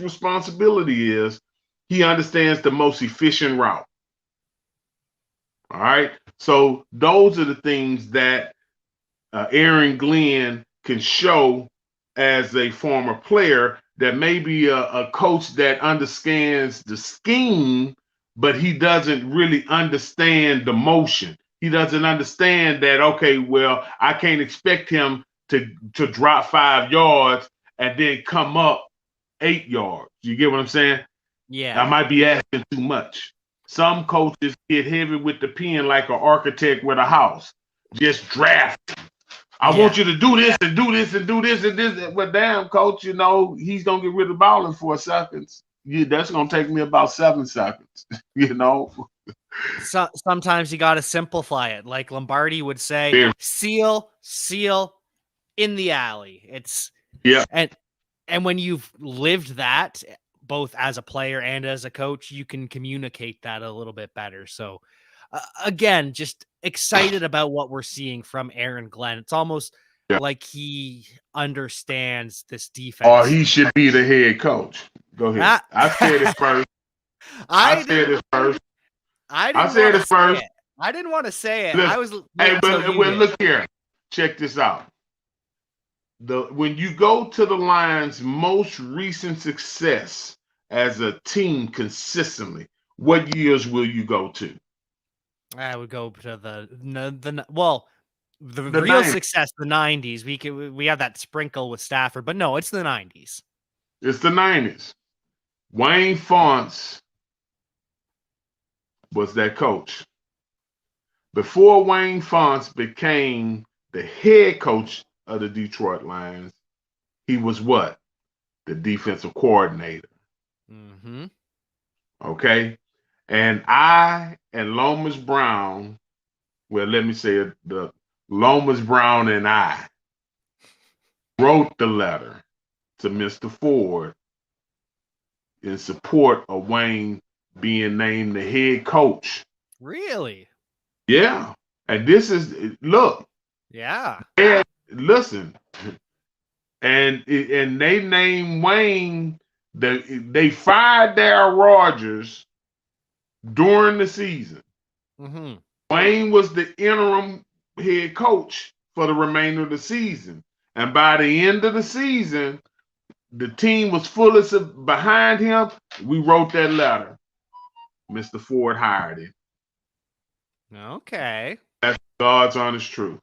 responsibility is, he understands the most efficient route. All right. So those are the things that Aaron Glenn can show as a former player that may be a coach that understands the scheme, but he doesn't really understand the motion. He doesn't understand that, okay, well, I can't expect him to drop 5 yards and then come up 8 yards. You get what I'm saying? I Yeah. might be asking too much. Some coaches get heavy with the pen like an architect with a house. Just draft. I want Yeah. you to do this and do this and do this and this. But damn, coach, he's gonna get rid of the ball in 4 seconds. That's gonna take me about 7 seconds. you know. So sometimes you got to simplify it. Like Lombardi would say, Yeah. seal in the alley. It's Yeah. and when you've lived that both as a player and as a coach, you can communicate that a little bit better. So again, just excited about what we're seeing from Aaron Glenn. It's almost Yeah. like he understands this Or defense. he should be the head coach. Go ahead. Ah, I said it first. I I said didn't it first. I I didn't want said to it say first. it. I didn't want to say it. I Listen, was hey, waiting till but you well, did. look here. Check this out. When you go to the Lions' most recent success as a team consistently, what years will you go to? I would go to well, the The real 90s. success, the 90s. We have that sprinkle with Stafford, but no, it's the 90s. It's the 90s. Wayne Fonts was that coach. Before Wayne Fonts became the head coach of the Detroit Lions, he was what? The defensive coordinator. Mhm. Okay? And I and Lomas Brown, well, let me say it, the Lomas Brown and I wrote the letter to Mr. Ford in support of Wayne being named the head coach. Really? Yeah. And this is, look, Yeah. listen, and they named Wayne, they fired Darryl Rogers during the season. Mhm. Wayne was the interim head coach for the remainder of the season. And by the end of the season, the team was fully behind him. We wrote that letter. Mr. Ford hired him. Okay. That's God's honest truth.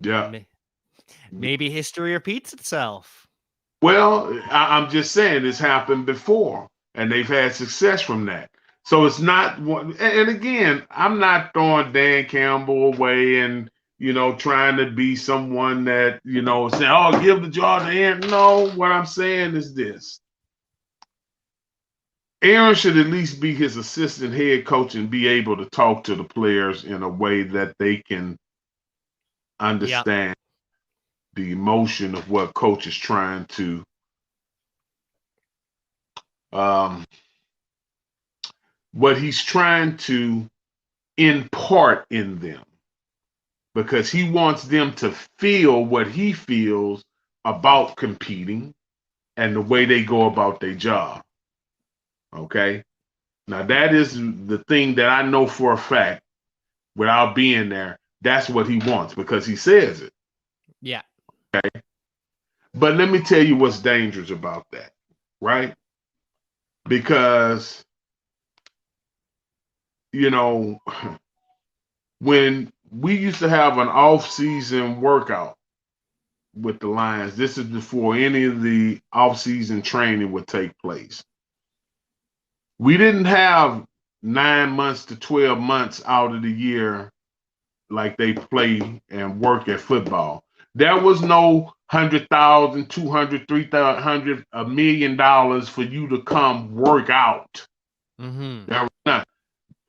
Yeah. M- Maybe history repeats itself. Well, I'm just saying it's happened before, and they've had success from that. So it's not one. And again, I'm not throwing Dan Campbell away and trying to be someone that saying, "Oh, give the job to Aaron." No, what I'm saying is this: Aaron should at least be his assistant head coach and be able to talk to the players in a way that they can Yep. understand the emotion of what coach is trying to um, what he's trying to impart in them because he wants them to feel what he feels about competing and the way they go about their job. Okay. Now, that is the thing that I know for a fact without being there. That's what he wants because he says it. Yeah. But let me tell you what's dangerous about that, right? Because, you know, when we used to have an off-season workout, with the Lions. This is before any of the offseason training would take place. We didn't have 9 months to 12 months out of the year like they play and work at football. There was no 100,000, 200, 300, $1 million for you to come work out. Mm-hmm. There was not.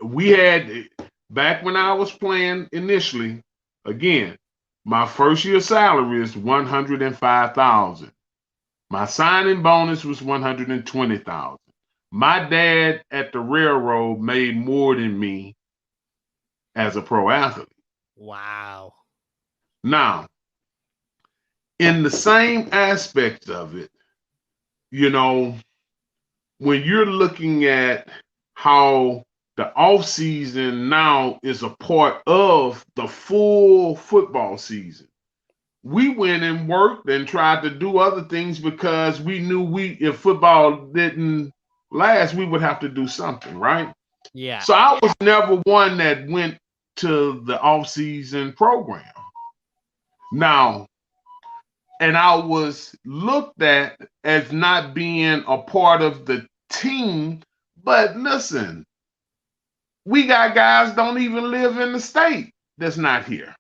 We had back when I was playing initially. Again, my first year salary is 105,000. My signing bonus was 120,000. My dad at the railroad made more than me as a pro athlete. Wow. Now, in the same aspect of it, you know, when you're looking at how the off season now is a part of the full football season, we went and worked and tried to do other things because we knew if football didn't last, we would have to do something, right? Yeah. So I was never one that went to the off season program. Now, and I was looked at as not being a part of the team. But listen, we got guys don't even live in the state that's not here.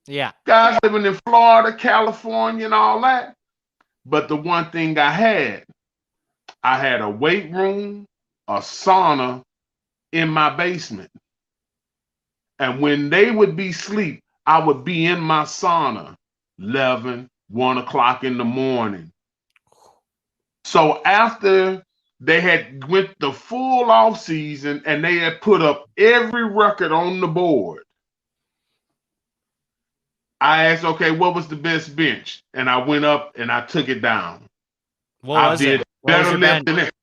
Yeah. Guys living in Florida, California, and all that. But the one thing I had a weight room, a sauna in my basement. And when they would be asleep, I would be in my sauna 11, 1 o'clock in the morning. So after they had went the full off season and they had put up every record on the board, I asked, okay, what was the best bench? And I went up and I took it down. What I was it? did What was better your bench? lifting it.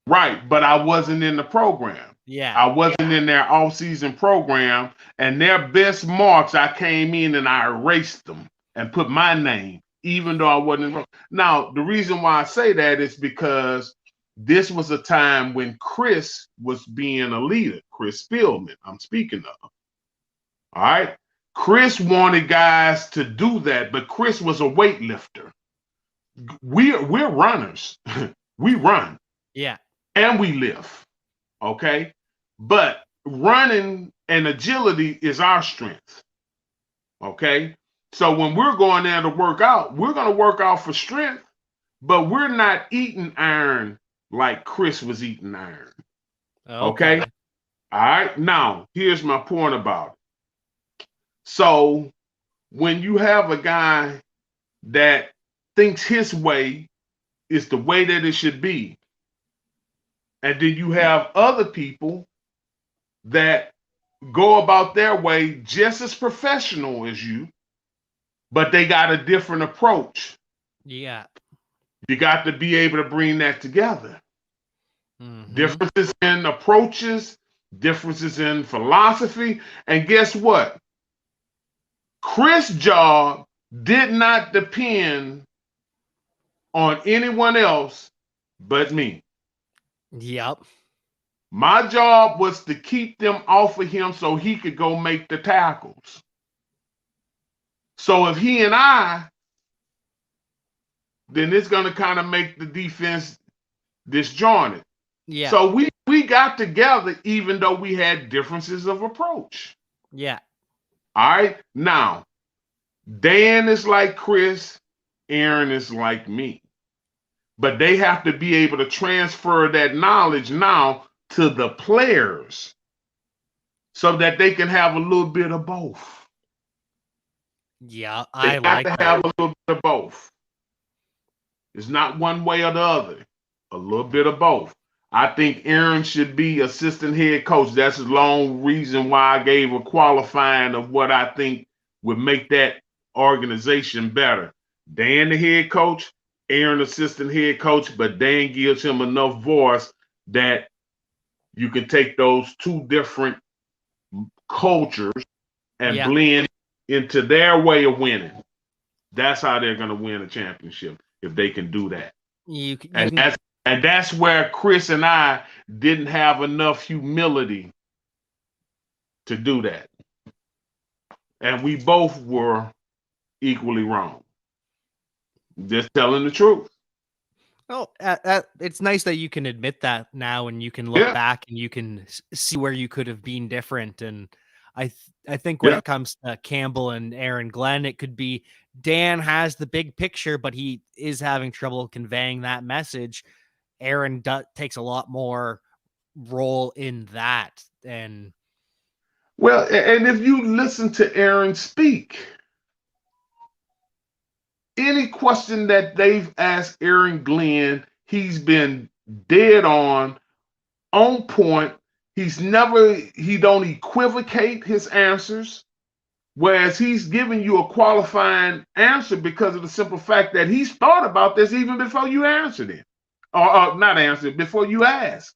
Right, but I wasn't in the program. Yeah. I wasn't in their off-season program, and their best marks, I came in and I erased them and put my name, even though I wasn't in. Now, the reason why I say that is because this was a time when Chris was being a leader, Chris Spielman, I'm speaking of. All right. Chris wanted guys to do that, but Chris was a weightlifter. We're runners. We run Yeah. and we lift. Okay. But running and agility is our strength. Okay. So when we're going there to work out, we're going to work out for strength, but we're not eating iron like Chris was eating iron. Okay. Okay. All right. Now, here's my point about it. So when you have a guy that thinks his way is the way that it should be, and then you have other people that go about their way just as professional as you, but they got a different approach. Yeah. You got to be able to bring that together. Mm-hmm. Differences in approaches, differences in philosophy. And guess what? Chris' job did not depend on anyone else but me. Yep. My job was to keep them off of him so he could go make the tackles. So if he and I, then it's going to kind of make the defense disjointed. Yeah. So we got together even though we had differences of approach. Yeah. All right. Now, Dan is like Chris, Aaron is like me. But they have to be able to transfer that knowledge now to the players so that they can have a little bit of both. Yeah. They I got like to that. have a little bit of both. It's not one way or the other. A little bit of both. I think Aaron should be assistant head coach. That's a long reason why I gave a qualifying of what I think would make that organization better. Dan, the head coach, Aaron, assistant head coach, but Dan gives him enough voice that you can take those two different cultures and Yeah. blend into their way of winning. That's how they're going to win a championship if they can do that. You And can. that's where Chris and I didn't have enough humility to do that. And we both were equally wrong. Just telling the truth. Oh, it's nice that you can admit that now, and you can look Yeah, back and you can see where you could have been different. And I think when yeah. it comes to Campbell and Aaron Glenn, it could be Dan has the big picture, but he is having trouble conveying that message. Aaron takes a lot more role in that, and Well, and if you listen to Aaron speak, any question that they've asked Aaron Glenn, he's been dead on point. He don't equivocate his answers. Whereas he's giving you a qualifying answer because of the simple fact that he's thought about this even before you answered it, or not answered before you asked.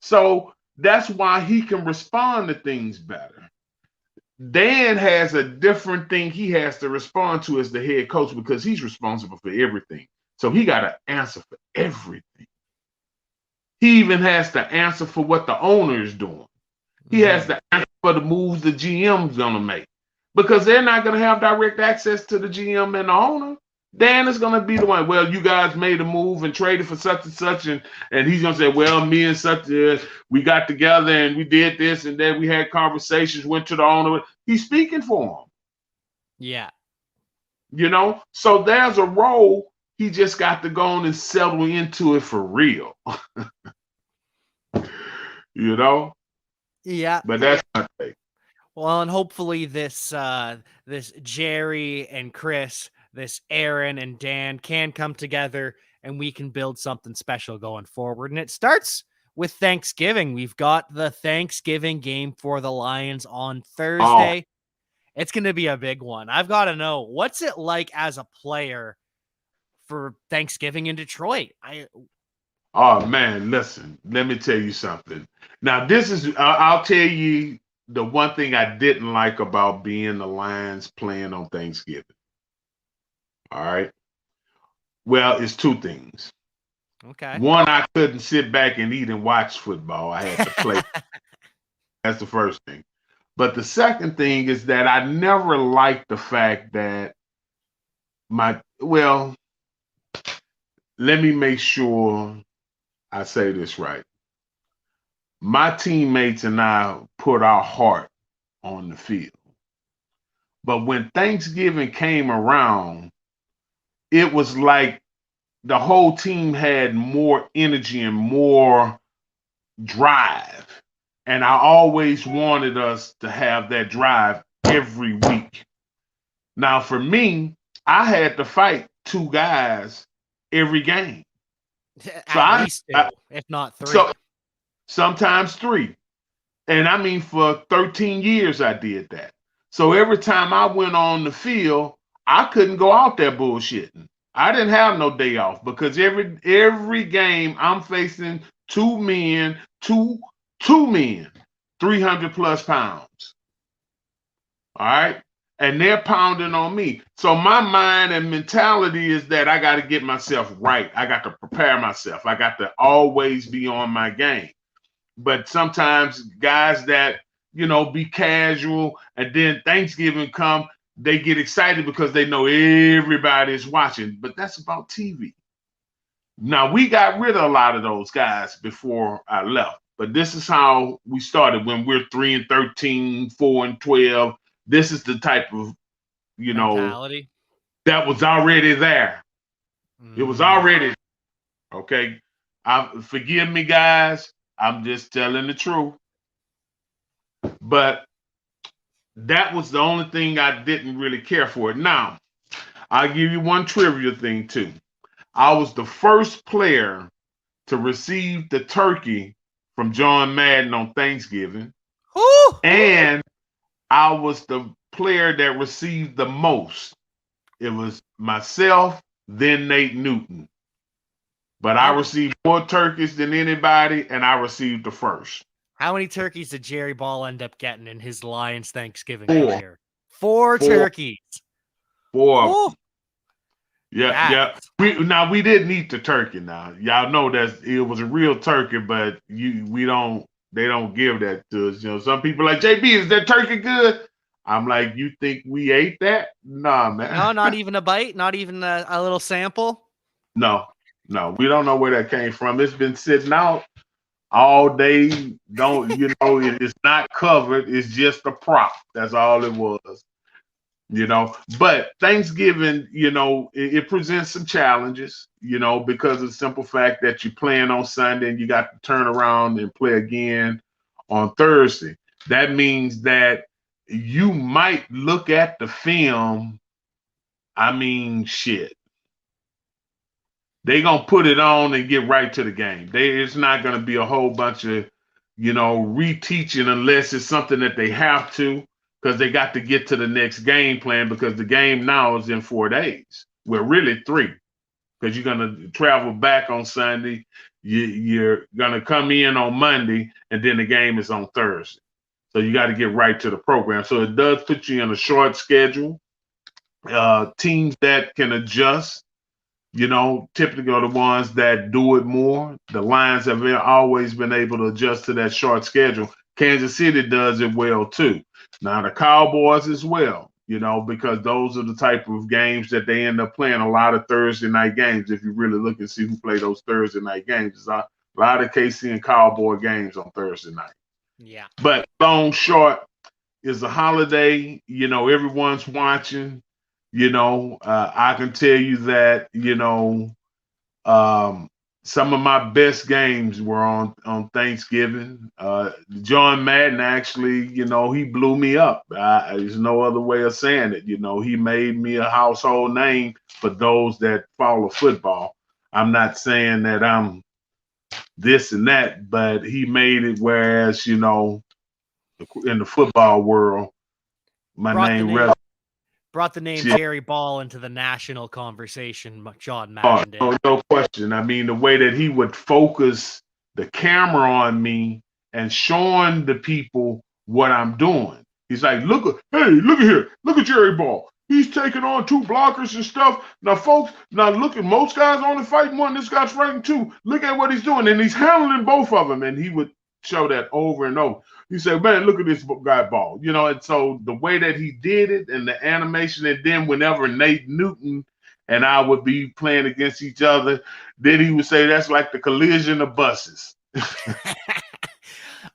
So that's why he can respond to things better. Dan has a different thing he has to respond to as the head coach because he's responsible for everything. So he got to answer for everything. He even has to answer for what the owner is doing. He has mm-hmm. to answer for the moves the GM's going to make because they're not going to have direct access to the GM and the owner. Dan is going to be the one. Well, you guys made a move and traded for such and such, and he's going to say, well, me and such, we got together and we did this, and then we had conversations, went to the owner. He's speaking for him. Yeah. So there's a role. He just got to go on and settle into it for real. you know. Yeah. But that's my take. Well, and hopefully this Jerry and Chris, this Aaron and Dan can come together and we can build something special going forward. And it starts with Thanksgiving. We've got the Thanksgiving game for the Lions on Oh, Thursday. It's going to be a big one. I've got to know, what's it like as a player for Thanksgiving in Detroit? oh man, listen, let me tell you something. Now, I'll tell you the one thing I didn't like about being the Lions playing on Thanksgiving. All right. Well, it's two things. Okay. One, I couldn't sit back and eat and watch football. I had to play. That's the first thing. But the second thing is that I never liked the fact that well, let me make sure I say this right. My teammates and I put our heart on the field. But when Thanksgiving came around, it was like the whole team had more energy and more drive. And I always wanted us to have that drive every week. Now, for me, I had to fight two guys every game. So At least two, if not so three. sometimes three. And I mean, for 13 years, I did that. So every time I went on the field, I couldn't go out there bullshitting. I didn't have no day off because every game I'm facing two men, 300 plus pounds. All right. And they're pounding on me. So my mind and mentality is that I got to get myself right. I got to prepare myself. I got to always be on my game. But sometimes guys that, be casual and then Thanksgiving come, they get excited because they know everybody's watching. But that's about TV. Now, we got rid of a lot of those guys before I left. But this is how we started when we're 3-13, 4-12. This is the type of, you know, Mentality. that was already there. It was Mm. already okay. Forgive me, guys. I'm just telling the truth. But that was the only thing I didn't really care for. Now, I'll give you one trivia thing too. I was the first player to receive the turkey from John Madden on Thanksgiving, Whew! and I was the player that received the most. It was myself, then Nate Newton. But I How received more turkeys than anybody, and I received the first. how many turkeys did Jerry Ball end up getting in his Lions Thanksgiving Four, career? Four four, turkeys. four. Whew! Yeah, That yeah. We didn't eat the turkey. Now y'all know that it was a real turkey, but we don't. They don't give that to us. Some people like JB. Is that turkey good? I'm like, you think we ate that? Nah, man. No, not even a bite, not even a little sample. No, no, we don't know where that came from. It's been sitting out all day. Don't you know? It's not covered. It's just a prop. That's all it was. But Thanksgiving, it presents some challenges, because of the simple fact that you're playing on Sunday and you got to turn around and play again on Thursday. That means that you might look at the film. I mean, shit. They gonna put it on and get right to the game. It's not gonna be a whole bunch of, reteaching unless it's something that they have to, because they got to get to the next game plan because the game now is in 4 days. Well, really three, because you're gonna travel back on Sunday. You're gonna come in on Monday, and then the game is on Thursday. So you got to get right to the program. So it does put you in a short schedule. Teams that can adjust, typically are the ones that do it more. The Lions have always been able to adjust to that short schedule. Kansas City does it well too. Now the Cowboys as well, because those are the type of games that they end up playing, a lot of Thursday night games. If you really look and see who play those Thursday night games, it's a lot of KC and Cowboy games on Thursday night. Yeah. But long short is a holiday, everyone's watching. I can tell you that, some of my best games were on Thanksgiving. John Madden actually, he blew me up. There's no other way of saying it. He made me a household name for those that follow football. I'm not saying that I'm this and that, but he made it whereas, in the football world, my Brought the name name brought the name Jerry Ball into the national conversation. John Madden did. no question. I mean, the way that he would focus the camera on me and showing the people what I'm doing. He's like, look at here. Look at Jerry Ball. He's taking on two blockers and stuff. Now, folks, look at most guys only fighting one. This guy's fighting two. Look at what he's doing. And he's handling both of them. And he would show that over and over. He said, man, look at this guy Ball. And so the way that he did it and the animation, and then whenever Nate Newton and I would be playing against each other, then he would say that's like the collision of buses.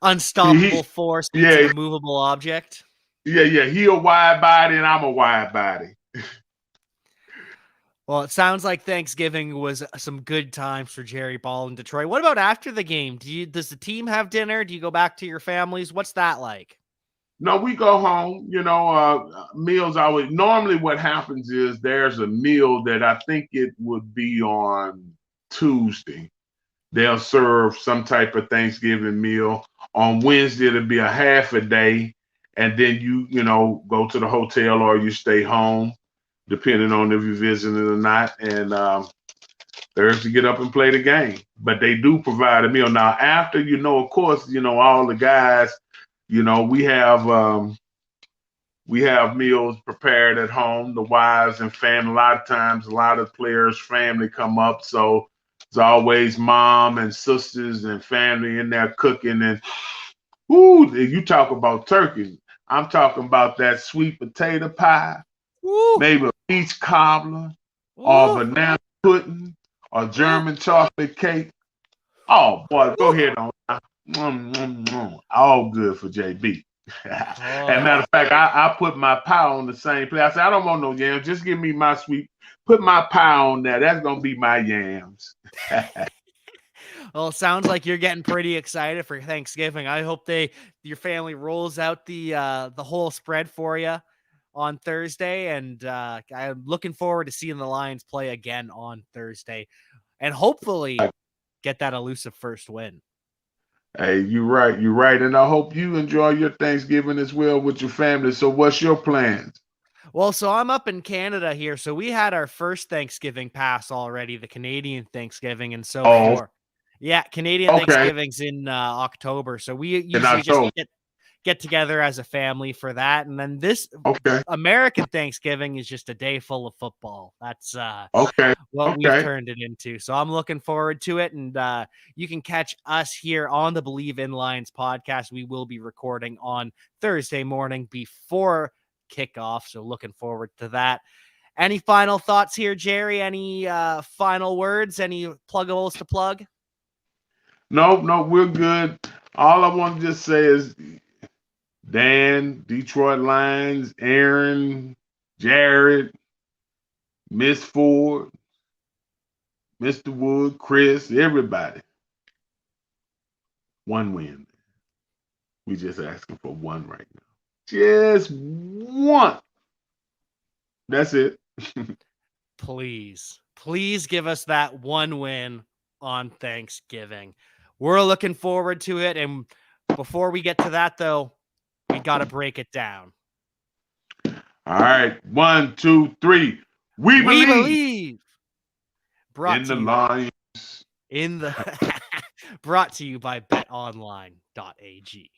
Unstoppable force meets an immovable object. Yeah. He a wide body and I'm a wide body. Well, it sounds like Thanksgiving was some good times for Jerry Ball in Detroit. What about after the game? Does the team have dinner? Do you go back to your families? What's that like? No, we go home. Meals always. Normally, what happens is there's a meal that I think it would be on Tuesday. They'll serve some type of Thanksgiving meal. On Wednesday, it'll be a half a day, and then you go to the hotel or you stay home, depending on if you're visiting or not. And Thursday, get up and play the game. But they do provide a meal. Now, after, of course, all the guys, we have meals prepared at home, the wives and family. A lot of times, a lot of players' family come up. So it's always mom and sisters and family in there cooking. And you talk about turkey. I'm talking about that sweet potato pie, maybe a peach cobbler, or banana pudding, or German chocolate cake. Oh, boy, go ahead on. All good for JB. And matter of fact, I put my pie on the same place. I said, I don't want no yams. Just give me my sweet. Put my pie on there. That's going to be my yams. Well, it sounds like you're getting pretty excited for Thanksgiving. I hope your family rolls out the whole spread for you on Thursday, and I'm looking forward to seeing the Lions play again on Thursday, and hopefully get that elusive first win. Hey, you're right, and I hope you enjoy your Thanksgiving as well with your family. So, what's your plans? Well, so I'm up in Canada here, so we had our first Thanksgiving pass already, the Canadian Thanksgiving, and so for Canadian Thanksgiving's in October, so we usually just get together as a family for that, and then this American Thanksgiving is just a day full of football. That's what we've turned it into. So I'm looking forward to it, and you can catch us here on the Bleav in Lions podcast. We will be recording on Thursday morning before kickoff. So looking forward to that. Any final thoughts here, Jerry? Any final words? Any pluggables to plug? No, we're good. All I want to just say is Dan, Detroit Lions, Aaron, Jared, Miss Ford, Mr. Wood, Chris, everybody. One win. We just asking for one right now. Just one. That's it. Please give us that one win on Thanksgiving. We're looking forward to it. And before we get to that, though, we got to break it down. All right. 1, 2, 3. We Bleav. Brought in to the you Lions. brought to you by betonline.ag.